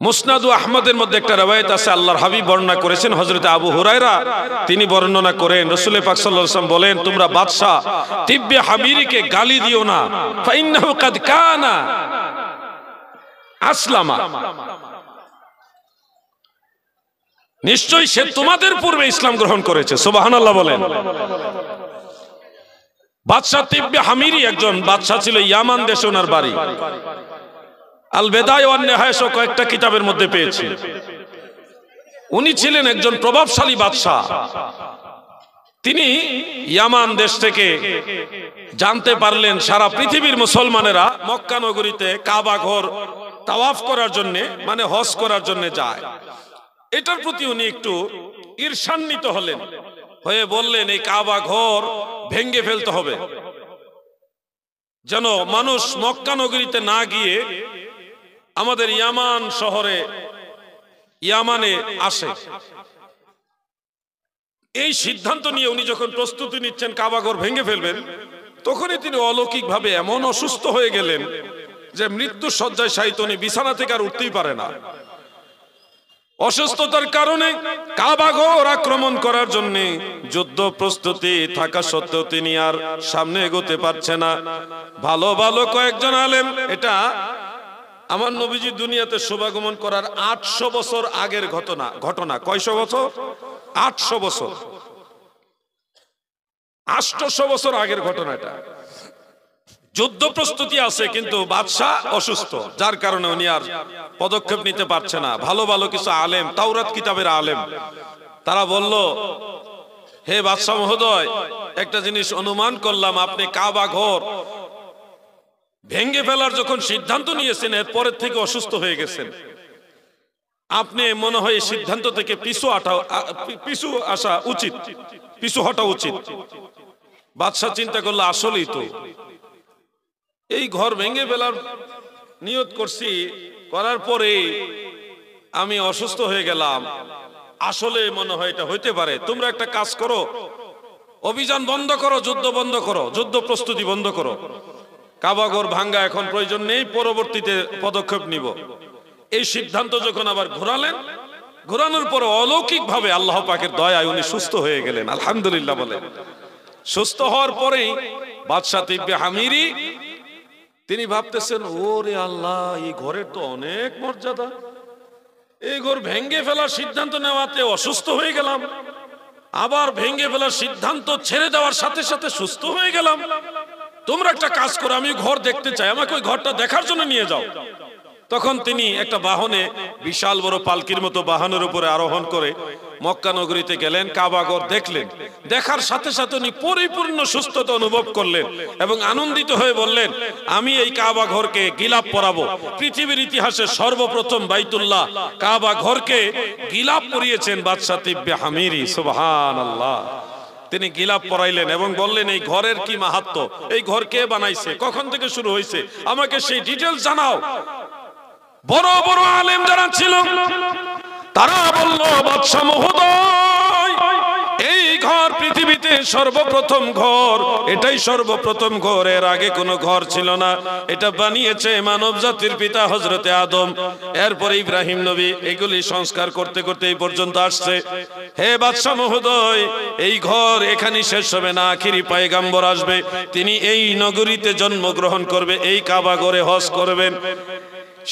মুসনাদু আহমদের মধ্যে একটা রিওয়ায়াত আছে, আল্লাহর হাবিব বর্ণনা করেছেন, হযরত আবু হুরায়রা তিনি বর্ণনা করেন, রাসূল পাক সাল্লাল্লাহু আলাইহি ওয়াসাল্লাম বলেন, তোমরা বাদশা তিব্বে হামিরিকে গালি দিও না, ফাইন্নাহু কাদ কানা আসলামা, নিশ্চয়ই সে তোমাদের পূর্বে ইসলাম গ্রহণ করেছে। সুবহানাল্লাহ বলেন। বাদশা তিব্বে হামিরি একজন বাদশা ছিল, ইয়ামান দেশে ওনার বাড়ি। আল বেদায়া ওয়ান নিহায়া সহ কয়েকটা কিতাবের মধ্যে পেয়েছি। উনি ছিলেন একজন প্রভাবশালী বাদশা। তিনি ইয়ামান দেশ থেকে জানতে পারলেন সারা পৃথিবীর মুসলমানেরা মক্কা নগরীতে কাবা ঘর তাওয়াফ করার জন্য, মানে হজ করার জন্য যায়। এটার প্রতি উনি একটু ঈর্ষান্বিত হলেন, হয়ে বললেন, এই কাবা ঘর ভেঙ্গে ফেলতে হবে, যেন মানুষ মক্কা নগরীতে না গিয়ে আমাদের ইয়ামান শহরে, ইয়ামানে আসে। এই সিদ্ধান্ত নিয়ে উনি যখন প্রস্তুতি নিচ্ছেন কাবা ঘর ভেঙে ফেলবেন, তখনই তিনি অলৌকিকভাবে এমন অসুস্থ হয়ে গেলেন যে মৃত্যু শয্যায় শায়িত, উনি বিছানা থেকে আর উঠতেই পারে না। অসুস্থতার কারণে কাবা ঘর আক্রমণ করার জন্য যুদ্ধ প্রস্তুতি থাকা সত্ত্বেও তিনি আর সামনে এগোতে পারছে না। ভালো ভালো কয়েকজন আলেম, এটা আমার নবীজি দুনিয়াতে শুভাগমন করার 800 বছর আগের ঘটনা। কয়শো বছর? 800 বছর, 800 বছর আগের ঘটনা এটা। যুদ্ধ প্রস্তুতি আছে, কিন্তু বাদশাহ অসুস্থ, যার কারণে উনি আর পদক্ষেপ নিতে পারছে না। ভালো ভালো কিছু আলেম, তাওরাত কিতাবের আলেম, তারা বলল, হে বাদশাহ মহোদয়, একটা জিনিস অনুমান করলাম, আপনি কাবা ঘর ভেঙ্গে ফেলার যখন সিদ্ধান্ত নিয়েছেন, এরপরের থেকে অসুস্থ হয়ে গেছেন। আপনি মনে হয় এই সিদ্ধান্ত থেকে পিছু হটা উচিত। বাদশাহ চিন্তা করলো, আসলেই তো এই ঘর ভেঙে ফেলার নিয়ত করছি, করার পরে আমি অসুস্থ হয়ে গেলাম, আসলে মনে হয় এটা হইতে পারে। তোমরা একটা কাজ করো, অভিযান বন্ধ করো, যুদ্ধ বন্ধ করো, যুদ্ধ প্রস্তুতি বন্ধ করো। কাবা ঘর ভাঙ্গা এখন প্রয়োজন নেই, পরবর্তীতে পদক্ষেপ নিব। এই সিদ্ধান্ত যখন আবার ঘোরানোর পরে অলৌকিক ভাবে আল্লাহ পাকের দয়ায় উনি সুস্থ হয়ে গেলেন। আলহামদুলিল্লাহ বলে। সুস্থ হওয়ার পরেই বাদশাহ তিব্বে হামিরি তিনি ভাবতেছেন, ওরে আল্লাহ, এই ঘরের তো অনেক মর্যাদা, এই ঘর ভেঙ্গে ফেলার সিদ্ধান্ত নেওয়াতে অসুস্থ হয়ে গেলাম, আবার ভেঙ্গে ফেলার সিদ্ধান্ত ছেড়ে দেওয়ার সাথে সাথে সুস্থ হয়ে গেলাম। তোমরা একটা কাজ করো, আমি ঘর দেখতে চাই, আমাকে ওই ঘরটা দেখার জন্য নিয়ে যাও। তখন তিনি একটা বাহনে, বিশাল বড় পালকির মতো বাহনের উপরে আরোহণ করে মক্কা নগরীতে গেলেন, কাবা ঘর দেখলেন। দেখার সাথে সাথে উনি পরিপূর্ণ সুস্থতা অনুভব করলেন এবং আনন্দিত হয়ে বললেন, আমি এই কাবা ঘরকে গিলাপ পরাবো। পৃথিবীর ইতিহাসে সর্বপ্রথম বাইতুল্লাহ কাবা ঘরকে গিলাপ পরিয়েছেন বাদশাহ তিব্বে হামিরি। সুবহানাল্লাহ। তিনি গিলাপ পরাইলেন এবং বললেন, এই ঘরের কি মাহাত্ম্য, এই ঘর কে বানাইছে, কখন থেকে শুরু হয়েছে, আমাকে সেই ডিটেইলস জানাও। বড় বড় আলেম যারা ছিল তারা বলল, বাদশাহ মহোদয়, এই ঘর পৃথিবীতে সর্বপ্রথম ঘর, এটাই সর্বপ্রথম ঘর, এর আগে কোনো ঘর ছিল না। এটা বানিয়েছে মানব জাতির পিতা হযরতে আদম, এরপরে ইব্রাহিম নবী। এগুলি সংস্কার করতে করতে এই পর্যন্ত আসছে। হে বাদশাহ মহোদয়, এই ঘর এখানে শেষ হবে না, আখিরি পয়গম্বর আসবে, তিনি এই নগরীতে জন্মগ্রহণ করবে, এই কাবা ঘরে হজ করবেন।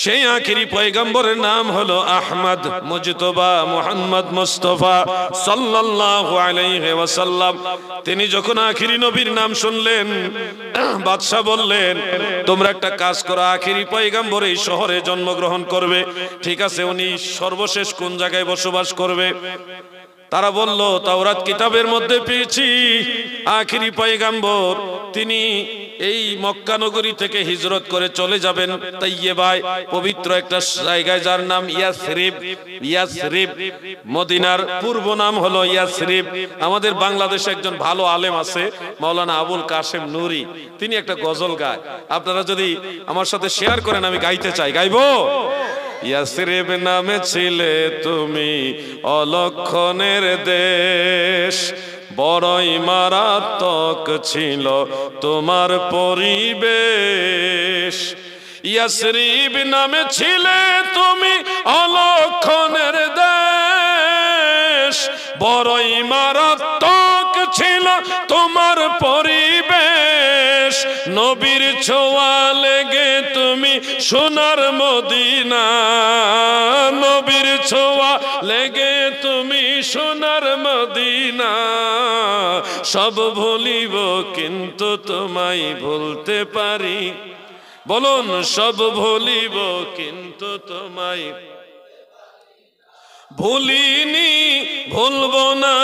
সেই আখিরি পয়গম্বরের নাম হলো আহমদ মুজতবা মুহাম্মদ মুস্তাফা সাল্লাল্লাহু আলাইহি ওয়াসাল্লাম। তিনি যখন আখিরি নবীর নাম শুনলেন, বাদশা বললেন, তোমরা একটা কাজ করো, আখিরি পয়গম্বর এই শহরে জন্মগ্রহণ করবে, ঠিক আছে, উনি সর্বশেষ কোন জায়গায় বসবাস করবে? তারা বলল, তাওরাত কিতাবের মধ্যে পেয়েছি আখিরি পয়গম্বর তিনি এই মক্কা নগরী থেকে হিজরত করে চলে যাবেন তাইয়েবায়, পবিত্র একটা জায়গায়, যার নাম ইয়াসরিব। ইয়াসরিব মদিনার পূর্ব নাম হলো ইয়াসরিব। আমাদের বাংলাদেশে একজন ভালো আলেম আছে, মাওলানা আবুল কাশেম নুরি, তিনি একটা গজল গায়। আপনারা যদি আমার সাথে শেয়ার করেন, আমি গাইতে চাই, গাইবো। ইয়াসরিব নামে ছিলে তুমি অলক্ষণের দেশ, বড়ই মারাত্মক ছিল তোমার পরিবেশ। ইয়াসরিব নামে ছিলে তুমি অলক্ষণের দেশ, বড়ই মারাত্মক ছিল তোমার পরিবেশ। নবীর ছোঁয়া লেগে তুমি সোনার মদিনা, নবীর ছোঁয়া লেগে তুমি সোনার মদিনা। সব ভুলিব কিন্তু তোমায় ভুলতে পারি, বলুন, সব ভুলিব কিন্তু তোমায় ভুলিনি, ভুলবো না,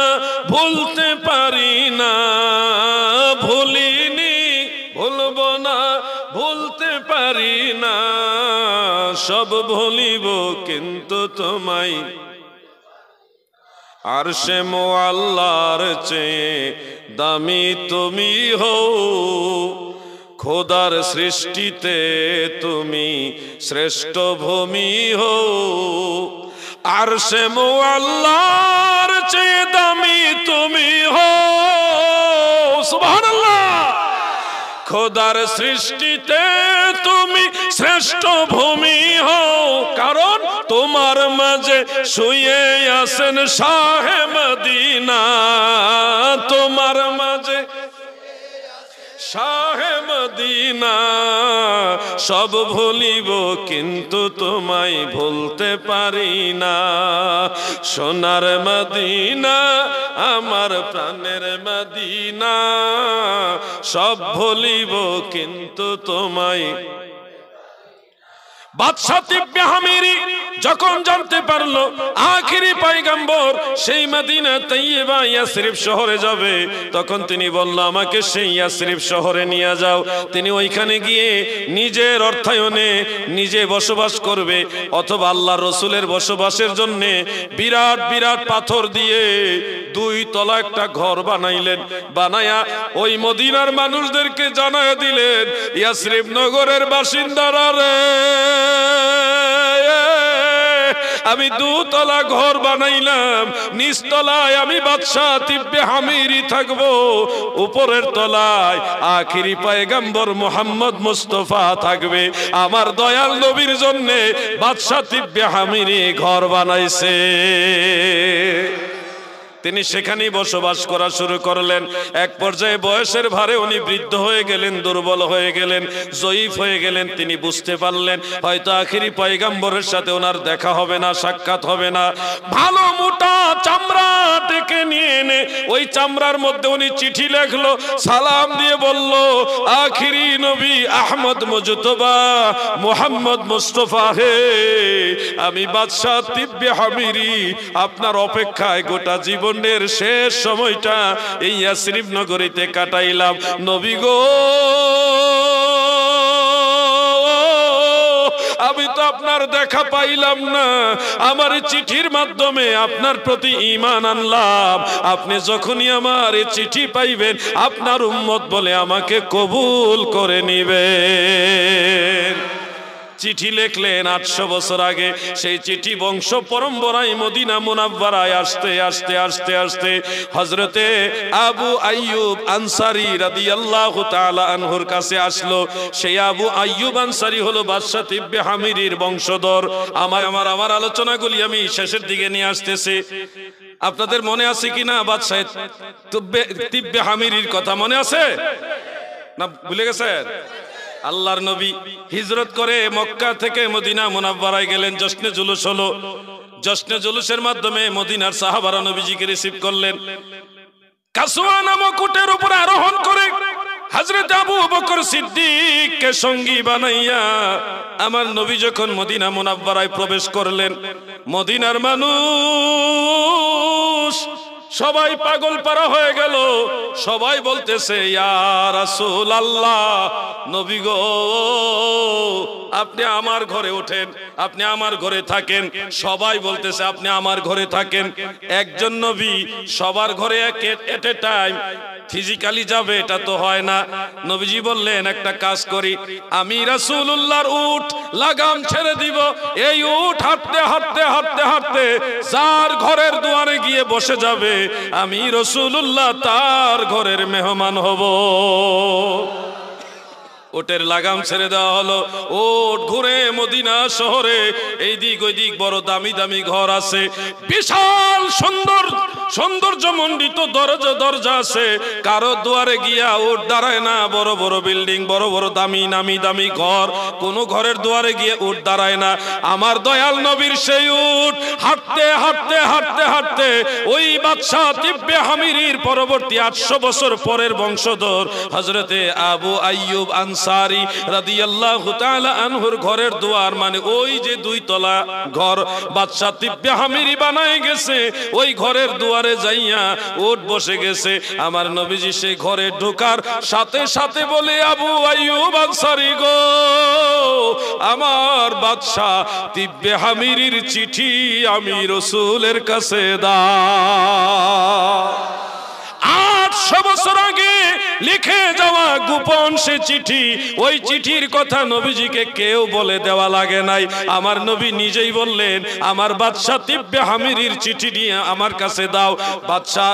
ভুলতে পারি না, ভুলিনি, ভুলবো না, ভুলতে পারি না। সব ভুলিব কিন্তু তোমায়। আরশে মুআল্লার চেয়ে দামি তুমি হও, খোদার সৃষ্টিতে তুমি শ্রেষ্ঠ ভূমি হও। আরশে মুআল্লার চেয়ে দামি তুমি হও, সুবহানাল্লাহ। খোদার সৃষ্টিতে তুমি শ্রেষ্ঠ ভূমি হও, কারণ তোমার মাঝে শুয়ে আছেন শাহে মদিনা। তোমার মাঝে শাহে মদিনা, সব ভুলিব কিন্তু তোমায় ভুলতে পারি না। সোনার মদিনা আমার প্রাণের মদিনা, সব ভুলিব কিন্তু তোমায়। বাদশা তিব্বে হামিরি যখন জানতে পারলো আখিরি পয়গম্বর সেই মদিনা তৈয়বা ইয়াসরিব শহরে যাবে, তখন তিনি বলল আমাকে সেই ইয়াসরিব শহরে নিয়ে যাও। তিনি ওইখানে গিয়ে নিজের অর্থায়নে নিজে বসবাস করবে, অথবা আল্লাহর রাসূলের বসবাসের জন্য বিরাট বিরাট পাথর দিয়ে 2 তলা একটা ঘর বানাইলেন। বানায়া ওই মদিনার মানুষদেরকে জানায় দিলেন, ইয়াসরিব নগরের বাসিন্দারা রে, আমি 2 তলা ঘর বানাইলাম, নিচতলায় আমি বাদশা তিব্বে হামিরি থাকবো, উপরের তলায় আখিরি পয়গম্বর মুহাম্মদ মুস্তাফা থাকবে। আমার দয়াল নবীর জন্য বাদশা তিব্বে হামিরি ঘর বানাইছে। তিনি সেখানেই বসবাস করা শুরু করলেন। এক পর্যায়ে বয়সের ভারে উনি বৃদ্ধ হয়ে গেলেন, দুর্বল হয়ে গেলেন, জয়ীফ হয়ে গেলেন। তিনি বুঝতে পারলেন হয়তো আখিরি পয়গম্বরের সাথে ওনার দেখা হবে না, সাক্ষাৎ হবে না। ভালো মোটা চামড়া ডেকে নিয়ে এনে ওই চামড়ার মধ্যে উনি চিঠি লেখলো, সালাম দিয়ে বলল, আখিরি নবী আহমদ মুজতবা মুহাম্মদ মুস্তাফা হে, আমি বাদশা তিব্বে হামিরি আপনার অপেক্ষায় গোটা জীবন শেষ সময়টা এই ইয়াসরিব নগরীতে কাটাইলাম। নবী গো, আমি তো আপনার দেখা পাইলাম না, আমার চিঠির মাধ্যমে আপনার প্রতি ঈমান আনলাম। আপনি যখনই আমার চিঠি পাইবেন আপনার উম্মত বলে আমাকে কবুল করে নিবেন। চিঠি লিখলেন 800 বছর আগে। সেই চিঠি বংশ পরম্পরায় মদিনা মুনাওয়ারায় আসতে আসতে আসতে আসতে হযরতে আবু আইয়ুব আনসারী রাদিয়াল্লাহু তাআলা আনহুর কাছে আসলো। সেই আবু আইয়ুব আনসারী হলো বাদশা তিব্বে হামিরির বংশধর। আমার আলোচনাগুলি আমি শেষের দিকে নিয়ে আসতেছি। আপনাদের মনে আছে কিনা বাদশা তিব্বে হামিরির কথা মনে আছে না ভুলে গেছেন? আল্লাহর নবী হিজরত করে মক্কা থেকে মদিনা মুনাওয়ারায় গেলেন। জশ্নে জুলুস হলো। জশ্নে জুলুসের মাধ্যমে মদিনার সাহাবারা নবীজিকে রিসিভ করলেন। কাসওয়া নামক উটের উপরে আরোহণ করে হযরত আবু বকর সিদ্দিককে সঙ্গী বানাইয়া আমার নবী যখন মদিনা মুনাওয়ারায় প্রবেশ করলেন, মদিনার মানুষ সবাই পাগল পারা হয়ে গেল। সবাই বলতেছে, ইয়া রাসূলুল্লাহ, নবী গো, আপনি আমার ঘরে ওঠেন, আপনি আমার ঘরে থাকেন। সবাই বলতেছে আপনি আমার ঘরে থাকেন। একজন নবী সবার ঘরে এট এ টাইম ফিজিক্যালি যাবে এটা তো হয় না। নবীজি বললেন, একটা কাজ করি, আমি রাসূলুল্লাহর উট লাগাম ছেড়ে দিব। এই উট হাঁটতে হাঁটতে হাঁটতে হাঁটতে যার ঘরের দুয়ারে গিয়ে বসে যাবে, আমি রাসূলুল্লাহ তার ঘরের মেহমান হব। ওটের লাগাম ছেড়ে দেওয়া হলো। ওট ঘুরে মদিনা শহরে এই দিক ওই দিক বড় দামি দামি ঘর আছে, বিশাল সুন্দর সৌন্দর্যমণ্ডিত দরজা আছে। কারো দুয়ারে গিয়া উট দাঁড়ায় না। বড় বড় বিল্ডিং, বড় বড় দামি নামি দামি ঘর, কোন ঘরের দুয়ারে গিয়ে উট দাঁড়ায় না। আমার দয়াল নবীর সেই উট হাঁটতে হাঁটতে হাঁটতে হাঁটতে ওই বাদশা তিব্বে হামিরির পরবর্তী 800 বছর পরের বংশধর হযরতে আবু আইয়ুব আনসারী রাদিয়াল্লাহু তাআলা আনহুর ঘরের দুয়ার, মানে ওই যে 2 তলা ঘর বাদশা তিব্বে হামিরি বানায় গেছে, ওই ঘরের দুয়ারে যাইয়া উট বসে গেছে। আমার নবীজি সেই ঘরে ঢোকার সাথে সাথে বলে, আবু আইয়ুব আনসারী গো, আমার বাদশা তিব্বে হামিরির চিঠি আমি রাসূলের কাছে দাও। 800 বছর আগে লিখে যাওয়া গোপন সে চিঠি, ওই চিঠির কথা নবীজিকে কেউ বলে দেওয়া লাগে নাই। আমার নবী নিজেই বললেন, আমার বাদশাহ তিব্বে হামিরির চিঠি নিয়ে আমার কাছে দাও। বাদশাহ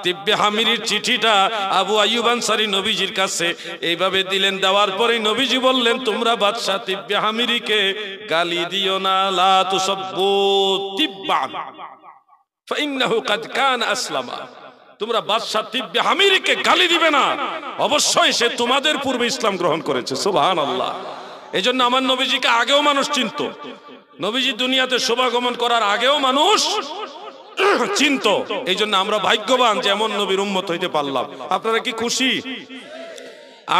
তিব্বে হামিরির চিঠিটা আবু আইয়ুব আনসারী নবীজির কাছে এইভাবে দিলেন। দেওয়ার পরে নবীজি বললেন, তোমরা বাদশাহ তিব্বে হামিরিকে গালি দিও না, লা তুসাব্বু তিব্বান ফাইন্নাহু কাদ কানা আসলামা। তোমরা বাদশাহ তিব্বে হামিরিকে গালি দিবে না, অবশ্যই সে তোমাদের পূর্বে ইসলাম গ্রহণ করেছে। সুবহানাল্লাহ। এজন্য আমার নবীজিকে আগেও মানুষ চিনত, নবীজি দুনিয়াতে শুভাগমন করার আগেও মানুষ চিনত। এই জন্য আমরা ভাগ্যবান যে এমন নবীর উম্মত হইতে পারলাম। আপনারা কি খুশি?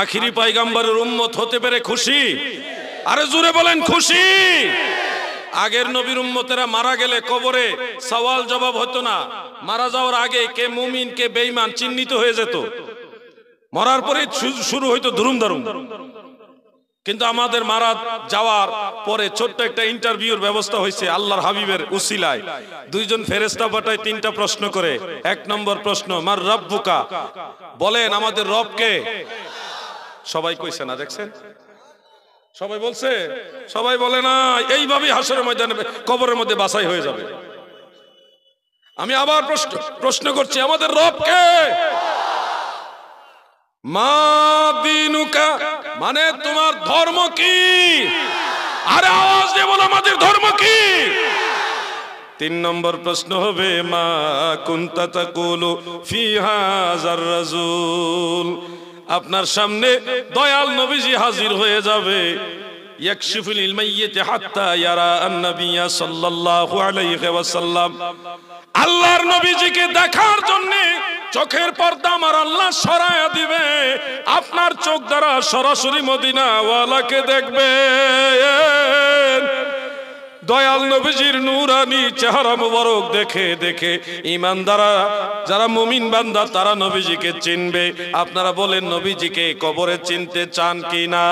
আখিরি পয়গম্বরের উম্মত হতে পেরে খুশি? আরে জোরে বলেন খুশি। আগের নবীর উম্মতেরা মারা গেলে কবরে সওয়াল জবাব হতো না। মারা যাওয়ার আগে কে মুমিন কে বেঈমান চিহ্নিত হয়ে যেত, মরার পরে শুরু হইতো ধুরুম দারুম। কিন্তু আমাদের মারা যাওয়ার পরে ছোট্ট একটা ইন্টারভিউর ব্যবস্থা হয়েছে আল্লাহর হাবিবের উসিলায়। দুইজন ফেরেশতা পাঠায় তিনটা প্রশ্ন করে। এক নম্বর প্রশ্ন, মার রাব্বুকা, বলেন আমাদের রব কে? সবাই কইছে না, দেখছেন? সবাই বলছে? সবাই বলে না। এইভাবেই হাসরের ময়দানে কবরের মধ্যে বাছাই হয়ে যাবে। আমি আবার প্রশ্ন করছি, আমাদের রব কে? মা দিনুকা, মানে তোমার ধর্ম কি? আরে আওয়াজ দিয়ে বলো, আমাদের ধর্ম কি? তিন নম্বর প্রশ্ন হবে, মা কুনতা তাকুলু ফি হাযার রাসূল। আপনার সামনে দয়াল নবীজি হাজির হয়ে যাবে। ইয়াকশিফুল মাইয়িত হাত্তা ইয়ারা আন-নাবিয়্য সাল্লাল্লাহু আলাইহি ওয়াসাল্লাম। আল্লাহর নবীজিকে দেখার জন্য চোখের পর্দা আমার আল্লাহ সরায়া দিবে। আপনার চোখ দ্বারা সরাসরি মদিনা ওয়ালাকে দেখবেন। দয়াল নবীজির নূরানি চেহারা মুবারক দেখে দেখে ঈমানদাররা, যারা মুমিন বান্দা, তারা নবীজিকে চিনবে। আপনারা বলেন, নবীজিকে কবরে চিনতে চান কি না?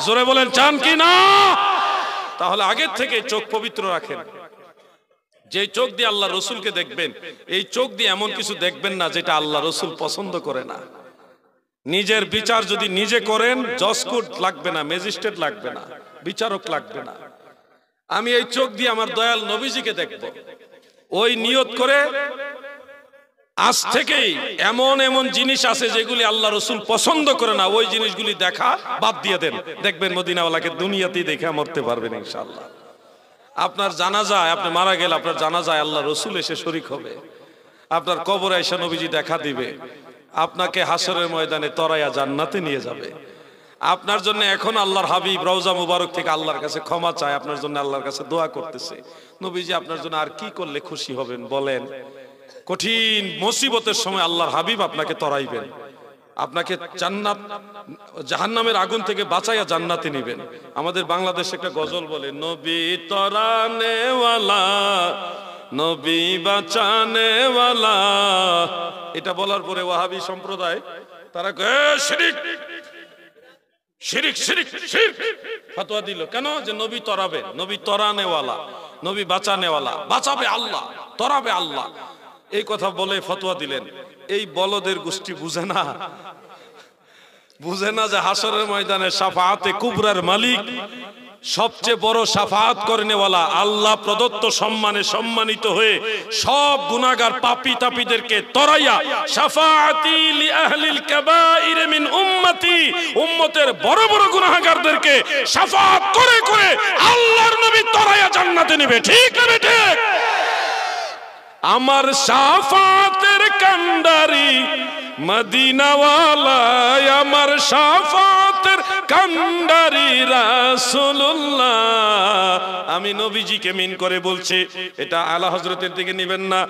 জোরে বলেন, চান কি না? তাহলে আগের থেকে চোখ পবিত্র রাখেন। যে চোখ দিয়ে আল্লাহ রসুলকে দেখবেন, এই চোখ দিয়ে এমন কিছু দেখবেন না যেটা আল্লাহ রসুল পছন্দ করে না। নিজের বিচার যদি নিজে করেন, জজ কোর্ট লাগবে না, ম্যাজিস্ট্রেট লাগবে না, বিচারক লাগবে না। আমি এই চোখ দিয়ে আমার দয়াল নবীজিকে দেখব, ওই নিয়ত করে আজ থেকেই এমন এমন জিনিস আছে যেগুলি আল্লাহ রসুল পছন্দ করে না, ওই জিনিসগুলি দেখা বাদ দিয়ে দেন। দেখবেন মদিনাওয়ালাকে দুনিয়াতেই দেখে মরতে পারবেন ইনশাআল্লাহ। আপনার জানাজায়, আপনি মারা গেলে আপনার জানাজায় আল্লাহ রসুল এসে শরীক হবে। আপনার কবরে এসে নবীজি দেখা দিবে, আপনাকে হাসরের ময়দানে তরাইয়া জান্নাতে নিয়ে যাবে। আপনার জন্য এখন আল্লাহর হাবিব রওজা মুবারক থেকে আল্লাহর কাছে ক্ষমা চায়, আপনার জন্য আল্লাহর কাছে দোয়া করতেছে। নবীজি আপনার জন্য আর কি করলে খুশি হবেন বলেন? কঠিন মুসিবতের সময় আল্লাহর হাবিব আপনাকে তরাইবেন, আপনাকে জান্নাত জাহান্নামের আগুন থেকে বাঁচাইয়া জান্নাতে নিবেন। আমাদের বাংলাদেশে একটা গজল বলে, নবী তরানে ওয়ালা, নবী বাঁচানে ওয়ালা। এটা বলার পরে ওয়াহাবি সম্প্রদায় তারা শিরিক শিরিক শিরিক শিরিক ফতোয়া দিল। কেন? যে নবী তরাবে, নবী তরানে ওয়ালা, নবী বাঁচানে ওয়ালা, বাঁচাবে আল্লাহ, তরাবে আল্লাহ, এই কথা বলে ফতোয়া দিলেন। এই বলদের গোষ্ঠী বুঝে না, বুঝে না যে হাসরের ময়দানে শাফাআতে কুবরার মালিক, সবচেয়ে বড় শাফাআত করেনেওয়ালা আল্লাহ প্রদত্ত সম্মানে সম্মানিত হয়ে সব গুনাহগার পাপী তাপীদেরকে তরাইয়া শাফাআতি লি আহলিল কাবাইর মিন উম্মতি, উম্মতের বড় বড় গুনাহগারদেরকে শাফাআত করে করে আল্লাহর নবী তরাইয়া জান্নাতে নেবে। ঠিক না ঠিক? আমার শাফাতের কান্ডারি মদিনাওয়ালা, আমার শাফাতের কান্ডারি রাসূলুল্লাহ। আমি নবীজিকে মিন করে বলছি, এটা আলা হযরতের দিকে নেবেন না।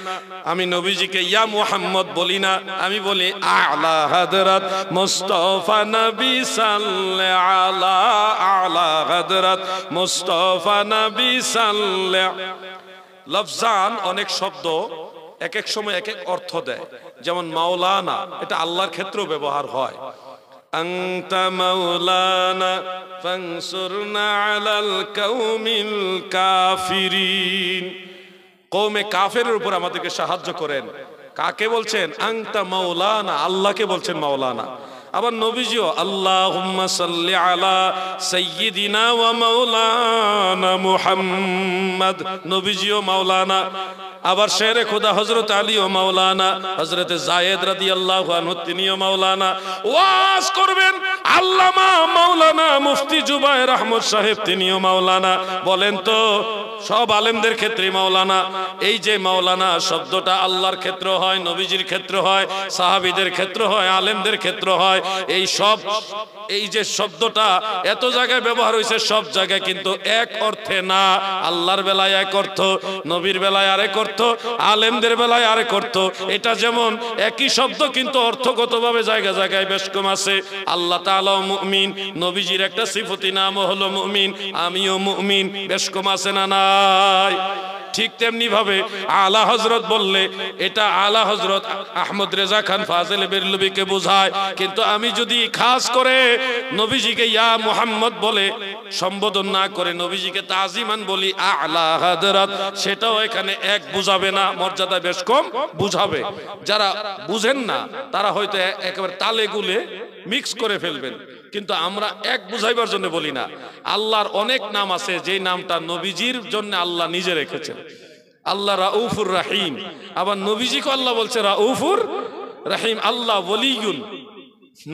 আমি নবীজিকে ইয়া মুহাম্মদ বলি না, আমি বলি আলা হযরত মুস্তাফা নবী সাল্লাল্লাহু আলা, আলা হযরত মুস্তাফা নবী সাল্লাল্লাহু। লফজান অনেক শব্দ এক এক সময় এক এক অর্থ দেয়। যেমন মাওলানা, এটা আল্লাহর ক্ষেত্রেও ব্যবহার হয়। আনতা মাওলানা ফানসুরনা আলাল কওমিল কাফিরিন, কওমে কাফেরের উপর আমাদেরকে সাহায্য করেন। কাকে বলছেন? আনতা মাওলানা, আল্লাহকে বলছেন মাওলানা। আবার নবীজিও আল্লাহুম্মা সাল্লি আলা সাইয়্যিদিনা ওয়া মাওলানা মুহাম্মদ, নবীজিও মাওলানা। আবার শেরে খোদা হযরত আলী ও মাওলানা, হযরত যায়েদ রাদিয়াল্লাহু আনহু তিনিও মাওলানা। ওয়াজ করবেন আল্লামা মাওলানা মুফতি জুবায়ের আহমদ সাহেব, তিনিও মাওলানা। বলেন তো সব আলেমদের ক্ষেত্রে মাওলানা। এই যে মাওলানা শব্দটা আল্লাহর ক্ষেত্র হয়, নবীজির ক্ষেত্র হয়, সাহাবীদের ক্ষেত্র হয়, আলেমদের ক্ষেত্র হয়। এই যে শব্দটা এত জায়গায় ব্যবহার হয়েছে, সব জায়গায় কিন্তু এক অর্থে না। আল্লাহর বেলায় এক অর্থ, নবীর বেলায় আরেক অর্থ, আলেমদের বেলায় আরেক অর্থ। এটা যেমন একই শব্দ কিন্তু অর্থগতভাবে জায়গায় জায়গায় বেশ কম আছে। আল্লাহ তাআলা মুমিন, নবীজির একটা সিফতি নাম হলো মুমিন, আমিও মুমিন, বেশ কম আছে না নাই? ঠিক তেমনি ভাবে আলা হযরত বললে এটা আলা হযরত আহমদ রেজা খান ফাজিল বেরলভীকে বোঝায়। কিন্তু আমি যদি খাস করে নবীজিকে ইয়া মুহাম্মদ বলে সম্বোধন না করে নবীজিকে তাজিমান বলি আলা হযরত, সেটাও এখানে এক বুঝাবে না, মর্যাদা বেশ কম বুঝাবে। যারা বুঝেন না তারা হয়তো একেবারে তালে গুলে মিক্স করে ফেলবেন, কিন্তু আমরা এক বুঝাইবার জন্য বলি না। আল্লাহর অনেক নাম আছে যেই নামটা নবীজির জন্য আল্লাহ নিজে রেখেছেন। আল্লাহ রাউফুর রাহিম, আবার নবীজিকে আল্লাহ বলছে রাউফুর রাহিম। আল্লাহ ওয়ালিয়ুন,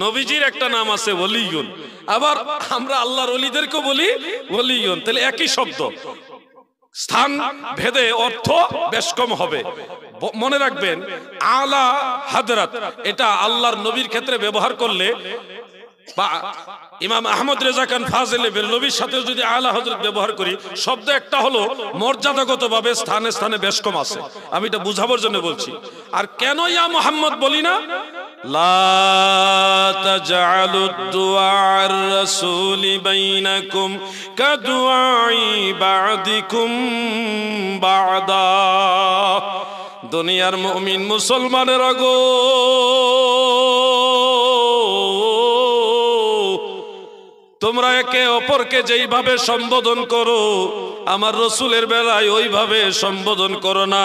নবীজির একটা নাম আছে ওয়ালিয়ুন, আবার আমরা আল্লাহর ওলিদেরকেও বলি ওয়ালিয়ুন। তাহলে একই শব্দ, স্থান ভেদে অর্থ বেশ কম হবে। মনে রাখবেন আলা হযরত এটা আল্লাহর নবীর ক্ষেত্রে ব্যবহার করলে বা ইমাম আহমদ রেজা খান ফাজিল বেরলভীর সাথে যদি আলা হযরত ব্যবহার করি, শব্দ একটা হলো, মর্যাদাগতভাবে স্থানে স্থানে বেশ কম আছে। আমি এটা বুঝাবার জন্য বলছি। আর কেন ইয়া মুহাম্মদ বলি না? লা তাজআলুদ দুআর রাসূলি বাইনাকুম কাদুআই বা'দিকুম বা'দা। দুনিয়ার মুমিন মুসলমানের গো, তোমরা একে অপরকে যেইভাবে সম্বোধন করো আমার রাসূলের বেলায় ওইভাবে সম্বোধন করো না।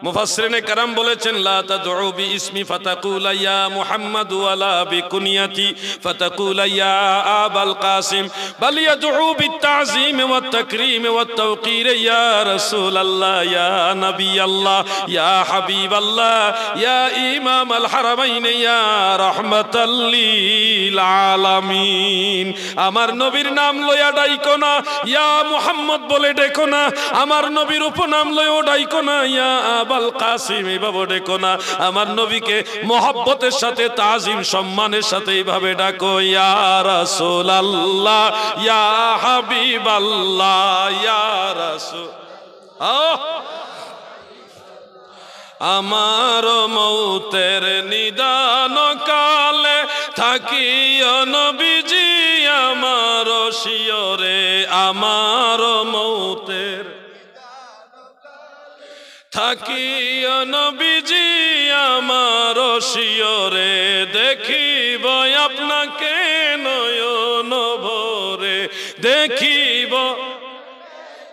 মুফাসসিরিনে কেরাম বলেছেন লা তাদউ বিইসমি ফাতাকুলা ইয়া মুহাম্মদ ওয়ালা বিকুনিয়াতি ফাতাকুলা ইয়া আবাল কাসিম বাল ইয়াদউ বিতাযীম ওয়াত তাকরীম ওয়াত তাওকীর ইয়া রাসূলুল্লাহ ইয়া নবিয়াল্লাহ ইয়া হাবিবাল্লাহ ইয়া ইমামাল হারামাইন ইয়া রাহমাতাল লিল আলামিন। আমার নবীর নাম লইয়া ডাইকো না ইয়া মুহাম্মদ বলে ডেকো না, আমার নবীর উপনাম লইয়া ডাইকো না ইয়া আবাল কাসিম এইভাবে ডেকো না। আমার নবীকে মহব্বতের সাথে তাজিম সম্মানের সাথে এইভাবে ডাকো ইয়া রাসূলুল্লাহ ইয়া হাবিবাল্লাহ ইয়া রাসূল। আমার মৌতের নিদান কালে থাকিও নবীজি আমার শিয়রে, আমার মৌতের থাকিও নবীজি আমার শিয়রে, দেখিব আপনাকে নয়ন ভরে, দেখিব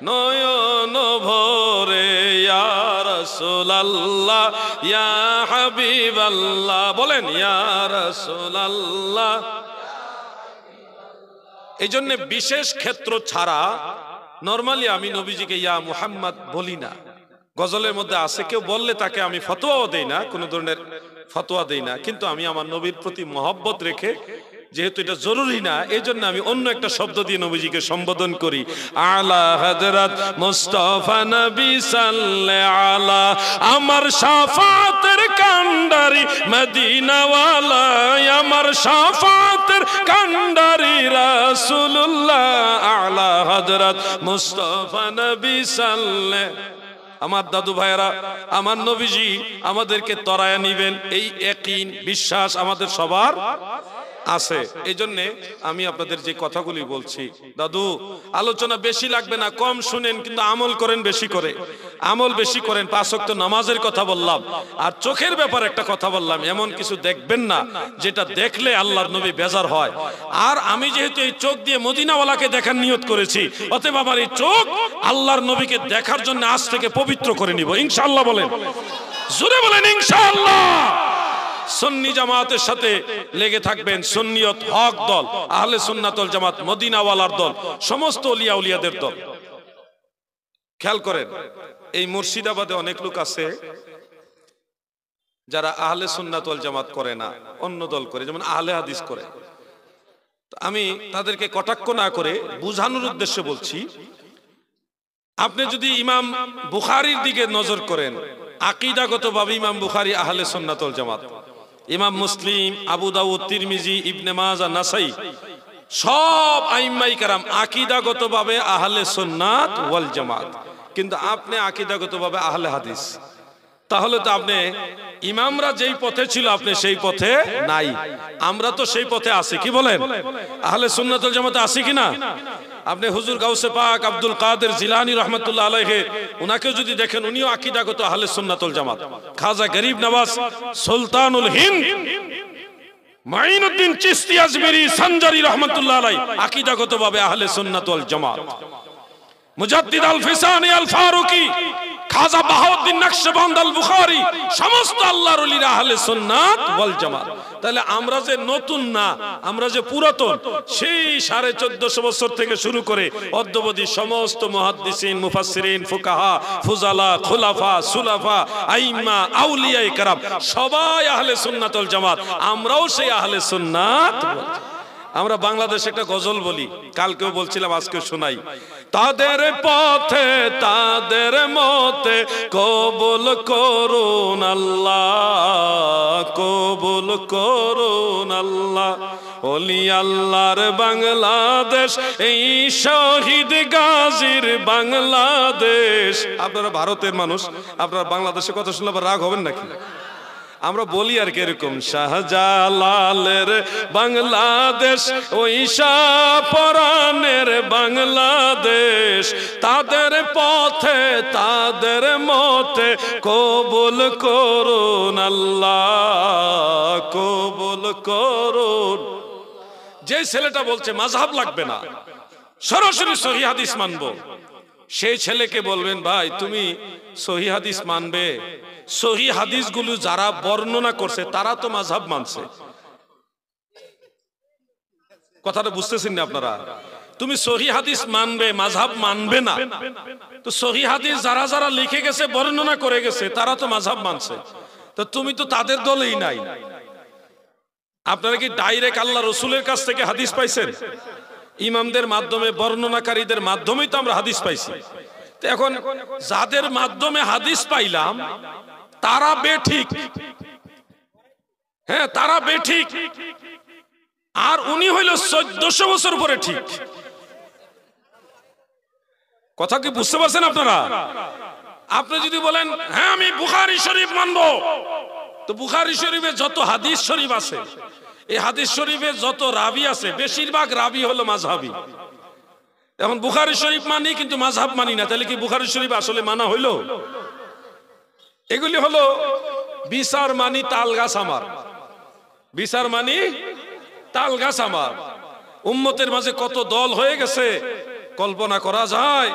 নয়ন ভরে ইয়া রাসূলুল্লাহ ইয়া হাবিবাল্লাহ। বলেন ইয়া রাসূলুল্লাহ। এই জন্য বিশেষ ক্ষেত্র ছাড়া নরমালি আমি নবীজিকে ইয়া মুহাম্মদ বলি না। গজলের মধ্যে আছে, কেউ বললে তাকে আমি ফতোয়াও দেই না, কোনো ধরনের ফতোয়া দেই না, কিন্তু আমি আমার নবীর প্রতি মহব্বত রেখে যেহেতু এটা জরুরি না, এই জন্য আমি অন্য একটা শব্দ দিয়ে নবীজিকে সম্বোধন করি। আলা হযরত মুস্তাফা নবী সাল্লাল্লাহু আলা, আমার শাফাতের কান্ডারি মদিনাওয়ালা, আমার শাফাতের কান্ডারি রাসূলুল্লাহ আলা হযরত মুস্তাফা নবী সাল্লাল্লাহু। আমার দাদু ভাইয়েরা, আমার নবীজি আমাদেরকে তরায়া নিবেন এই ইয়াকিন বিশ্বাস আমাদের সবার আছে। এই জন্যে আমি আপনাদের যে কথাগুলি বলছি, দাদু আলোচনা বেশি লাগবে না, কম শুনেন কিন্তু আমল করেন বেশি করে। আমল বেশি করেন, 5 ওয়াক্ত নামাজের কথা বললাম, আর চোখের ব্যাপারে একটা কথা বললাম, এমন কিছু দেখবেন না যেটা দেখলে আল্লাহর নবী বেজার হয়। আর আমি যেহেতু এই চোখ দিয়ে মদিনাওয়ালাকে দেখার নিয়ত করেছি, অতএব আমার এই চোখ আল্লাহর নবীকে দেখার জন্য আজ থেকে পবিত্র করে নিব ইনশাআল্লাহ। বলেন, জোরে বলেন ইনশাআল্লাহ। সুন্নি জামাতের সাথে লেগে থাকবেন, সুন্নিয়ত হক দল, আহলে সুন্নাত ওয়াল জামাত, মদিনাওয়ালার দল, সমস্ত ওলিয়া উলিয়াদের দল। খেয়াল করেন, এই মুর্শিদাবাদে অনেক লোক আছে যারা আহলে সুন্নাত ওয়াল জামাত করে না, অন্য দল করে, যেমন আহলে হাদিস করে। আমি তাদেরকে কটাক্ষ না করে বুঝানোর উদ্দেশ্যে বলছি, আপনি যদি ইমাম বুখারীর দিকে নজর করেন, আকীদাগতভাবে ইমাম বুখারী আহলে সুন্নাত ওয়াল জামাত, ইমাম মুসলিম, আবু দাউদ, তিরমিজি, ইবনে মাজাহ, নাসাই, সব আইম্মাই কেরাম আকীদাগতভাবে আহলে সুন্নাত ওয়াল জামাত। কিন্তু আপনি আকীদাগতভাবে আহলে হাদিস। তাহলে তো আপনি ইমামরা যেই পথে ছিল আপনি সেই পথে নাই, আমরা তো সেই পথে আছি। কি বলেন, আহলে সুন্নাত ওয়াল জামাতে আছি কিনা? আপনি হুজুর গাউসে পাক আব্দুল কাদের জিলানী রাহমাতুল্লাহ আলাইহি, উনাকে যদি দেখেন, উনিও আকীদাগত আহলে সুন্নাত ওয়াল জামাত। খাজা গরিব নওয়াজ সুলতানুল হিন্দ মাইনুদ্দিন চিশতি আজমিরি সঞ্জারি রাহমাতুল্লাহ আলাইহি আকীদাগতভাবে আহলে সুন্নাত ওয়াল জামাত। মুজাদ্দিদ আল ফিসানি আল ফারুকি, খাজা বাহাউদ্দিন নকশবন্দ আল বুখারী, সমস্ত আল্লাহর ওলিরা আহলে সুন্নাত ওয়াল জামাত। তাহলে আমরা যে নতুন না, আমরা যে পুরাতন, সেই 1450 বছর থেকে শুরু করে অদ্যবধি সমস্ত মুহাদ্দিসিন, মুফাসসিরিন, ফুকাহা, ফুজালা, খুলাফা, সুলাফা, আইম্মা, আউলিয়ায়ে কেরাম সবাই আহলে সুন্নাত ওয়াল জামাত। আমরাও সেই আহলে সুন্নাত ওয়াল জামাত। আমরা বাংলাদেশে একটা গজল বলি, কালকেও বলছিলাম, আজকেও শোনাই। তাদের পথে তাদের মতে কবুল করুন আল্লাহ, কবুল করুন আল্লাহ। ওলি আল্লাহর বাংলাদেশ, এই শহীদ গাজীর বাংলাদেশ। আপনারা ভারতের মানুষ, আপনারা বাংলাদেশে কথা শুনলে আবার রাগ হবেন নাকি? আমরা বলি আর কি এরকম, শাহজালালের বাংলাদেশ, ওই শাহপরানের বাংলাদেশ। তাদের পথে তাদের মতে কবুল করুন আল্লাহ, কবুল করুন। যে ছেলেটা বলছে মাযহাব লাগবে না, সরাসরি সহিহ হাদিস মানবো, সেই ছেলেকে বলবেন, ভাই তুমি সহিহ হাদিস মানবে, সহিহ হাদিসগুলো যারা বর্ণনা করছে তারা তো মাযহাব মানছে। কথাটা বুঝতেছেন না আপনারা? তুমি সহিহ হাদিস মানবে, মাযহাব মানবে না, তো সহিহ হাদিস যারা যারা লিখে গেছে, বর্ণনা করে গেছে, তারা তো মাযহাব মানছে, তো তুমি তো তাদের দলেই নাই। আপনারা কি ডাইরেক্ট আল্লাহ রসুলের কাছ থেকে হাদিস পাইছেন? ইমামদের মাধ্যমে, বর্ণনাকারীদের মাধ্যমেই তো আমরা হাদিস পাইছি। তো এখন যাদের মাধ্যমে হাদিস পাইলাম তারা বেঠিক, হ্যাঁ তারা বেঠিক, আর উনি হইল 1400 বছর পরে ঠিক। কথা কি বুঝতে পারছেন আপনারা? আপনি যদি বলেন হ্যাঁ আমি বুখারী শরীফ মানবো, তো বুখারী শরীফে যত হাদিস শরীফ আছে, এই হাদিস শরীফে যত রাবি আছে, বেশিরভাগ রাবি হলো মাযহাবী। এখন বুখারী শরীফ মানি কিন্তু মাযহাব মানি না, তাহলে কি বুখারী শরীফ আসলে মানা হইলো? এগুলি হলো বিচার মানি তাল গাছ আমার, বিচার মানি তাল গাছ আমার। উম্মতের মাঝে কত দল হয়ে গেছে কল্পনা করা যায়।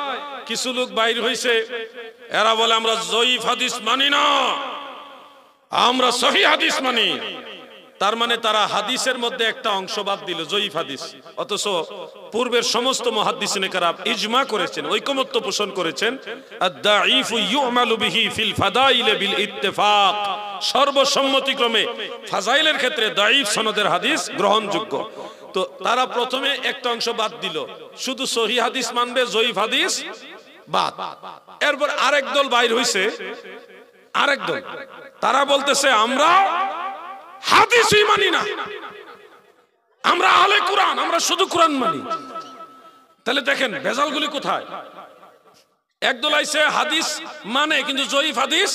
কিছু লোক বাইর হইছে, এরা বলে আমরা জয়ীফ হাদিস মানি না, আমরা সহিহ হাদিস মানি। তার মানে তারা হাদিসের মধ্যে একটা অংশ বাদ দিল, জয়ীফ হাদিস। অথচ পূর্বের সমস্ত মুহাদ্দিসিনে কেরাম ইজমা করেছেন, ঐকমত্য পোষণ করেছেন, আদ-দাঈফু ইউমালু বিহি ফিল ফাদাইল বিল ইত্তেফাক, সর্বসম্মতিক্রমে ফাজাইলের ক্ষেত্রে দাঈফ সনদের হাদিস গ্রহণযোগ্য। তো তারা প্রথমে একটা অংশ বাদ দিল, শুধু সহিহ হাদিস মানবে, জয়ীফ হাদিস বাদ। এরপর আরেক দল বাইর হইছে, আরেক দল, তারা বলতেছে আমরা হাদিসই মানি না, আমরা আহলে কুরআন, আমরা শুধু কুরআন মানি। তাহলে দেখেন ভেজালগুলি কোথায়। একদল আইছে হাদিস মানে কিন্তু জয়ীফ হাদিস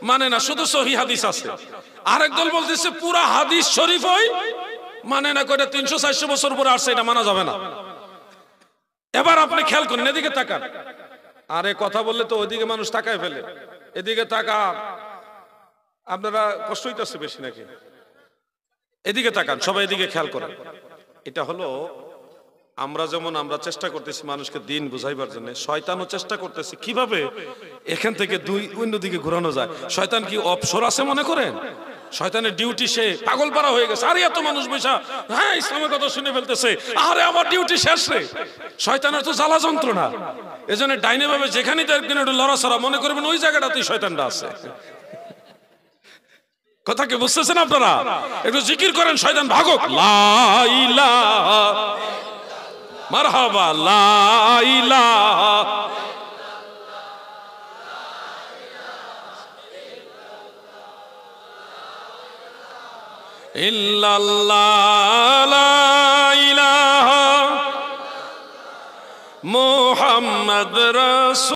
মানে না, শুধু সহিহ হাদিস আছে। আরেক দল বলতেছে পুরা হাদিস শরীফই মানে না, কয়টা 300-400 বছর পরে আসছে, এটা মানা যাবে না। এবার আপনি খেয়াল করেন, এদিকে তাকান, আরে কথা বললে তো ওইদিকে মানুষ তাকায় ফেলে, এদিকে তাকা। আপনারা কষ্ট হইতেছে বেশি নাকি? এদিকে তাকান, সবাই এদিকে খেয়াল করেন। এটা হলো আমরা যেমন আমরা চেষ্টা করতেছি মানুষকে দিন বুঝাইবার জন্য, শয়তানও চেষ্টা করতেছে কিভাবে এখান থেকে দুই অন্যদিকে ঘোরানো যায়। শয়তান কি অবসর আছে মনে করেন? শয়তানের ডিউটি, সে পাগল পারা হয়ে গেছে। আরে এত মানুষ বৈশা হ্যাঁ ইসলামের কথা শুনে ফেলতেছে, আরে আমার ডিউটি শেষ রে। শয়তানের তো জ্বালা যন্ত্রণা, এজন্য ডাইনে ভাবে যেখানেই দেখবেন একটু লড়াছড়া, মনে করবেন ওই জায়গাটাতেই শয়তানটা আছে। কথা কি বুঝতেছেন আপনারা? একটু জিকির করেন, শয়তান ভাগক। লা ইলাহা মারহাবা, লা ইলাহা ইল্লাল্লাহ, লা ইলাহা মুহাম্মাদ রাসূল।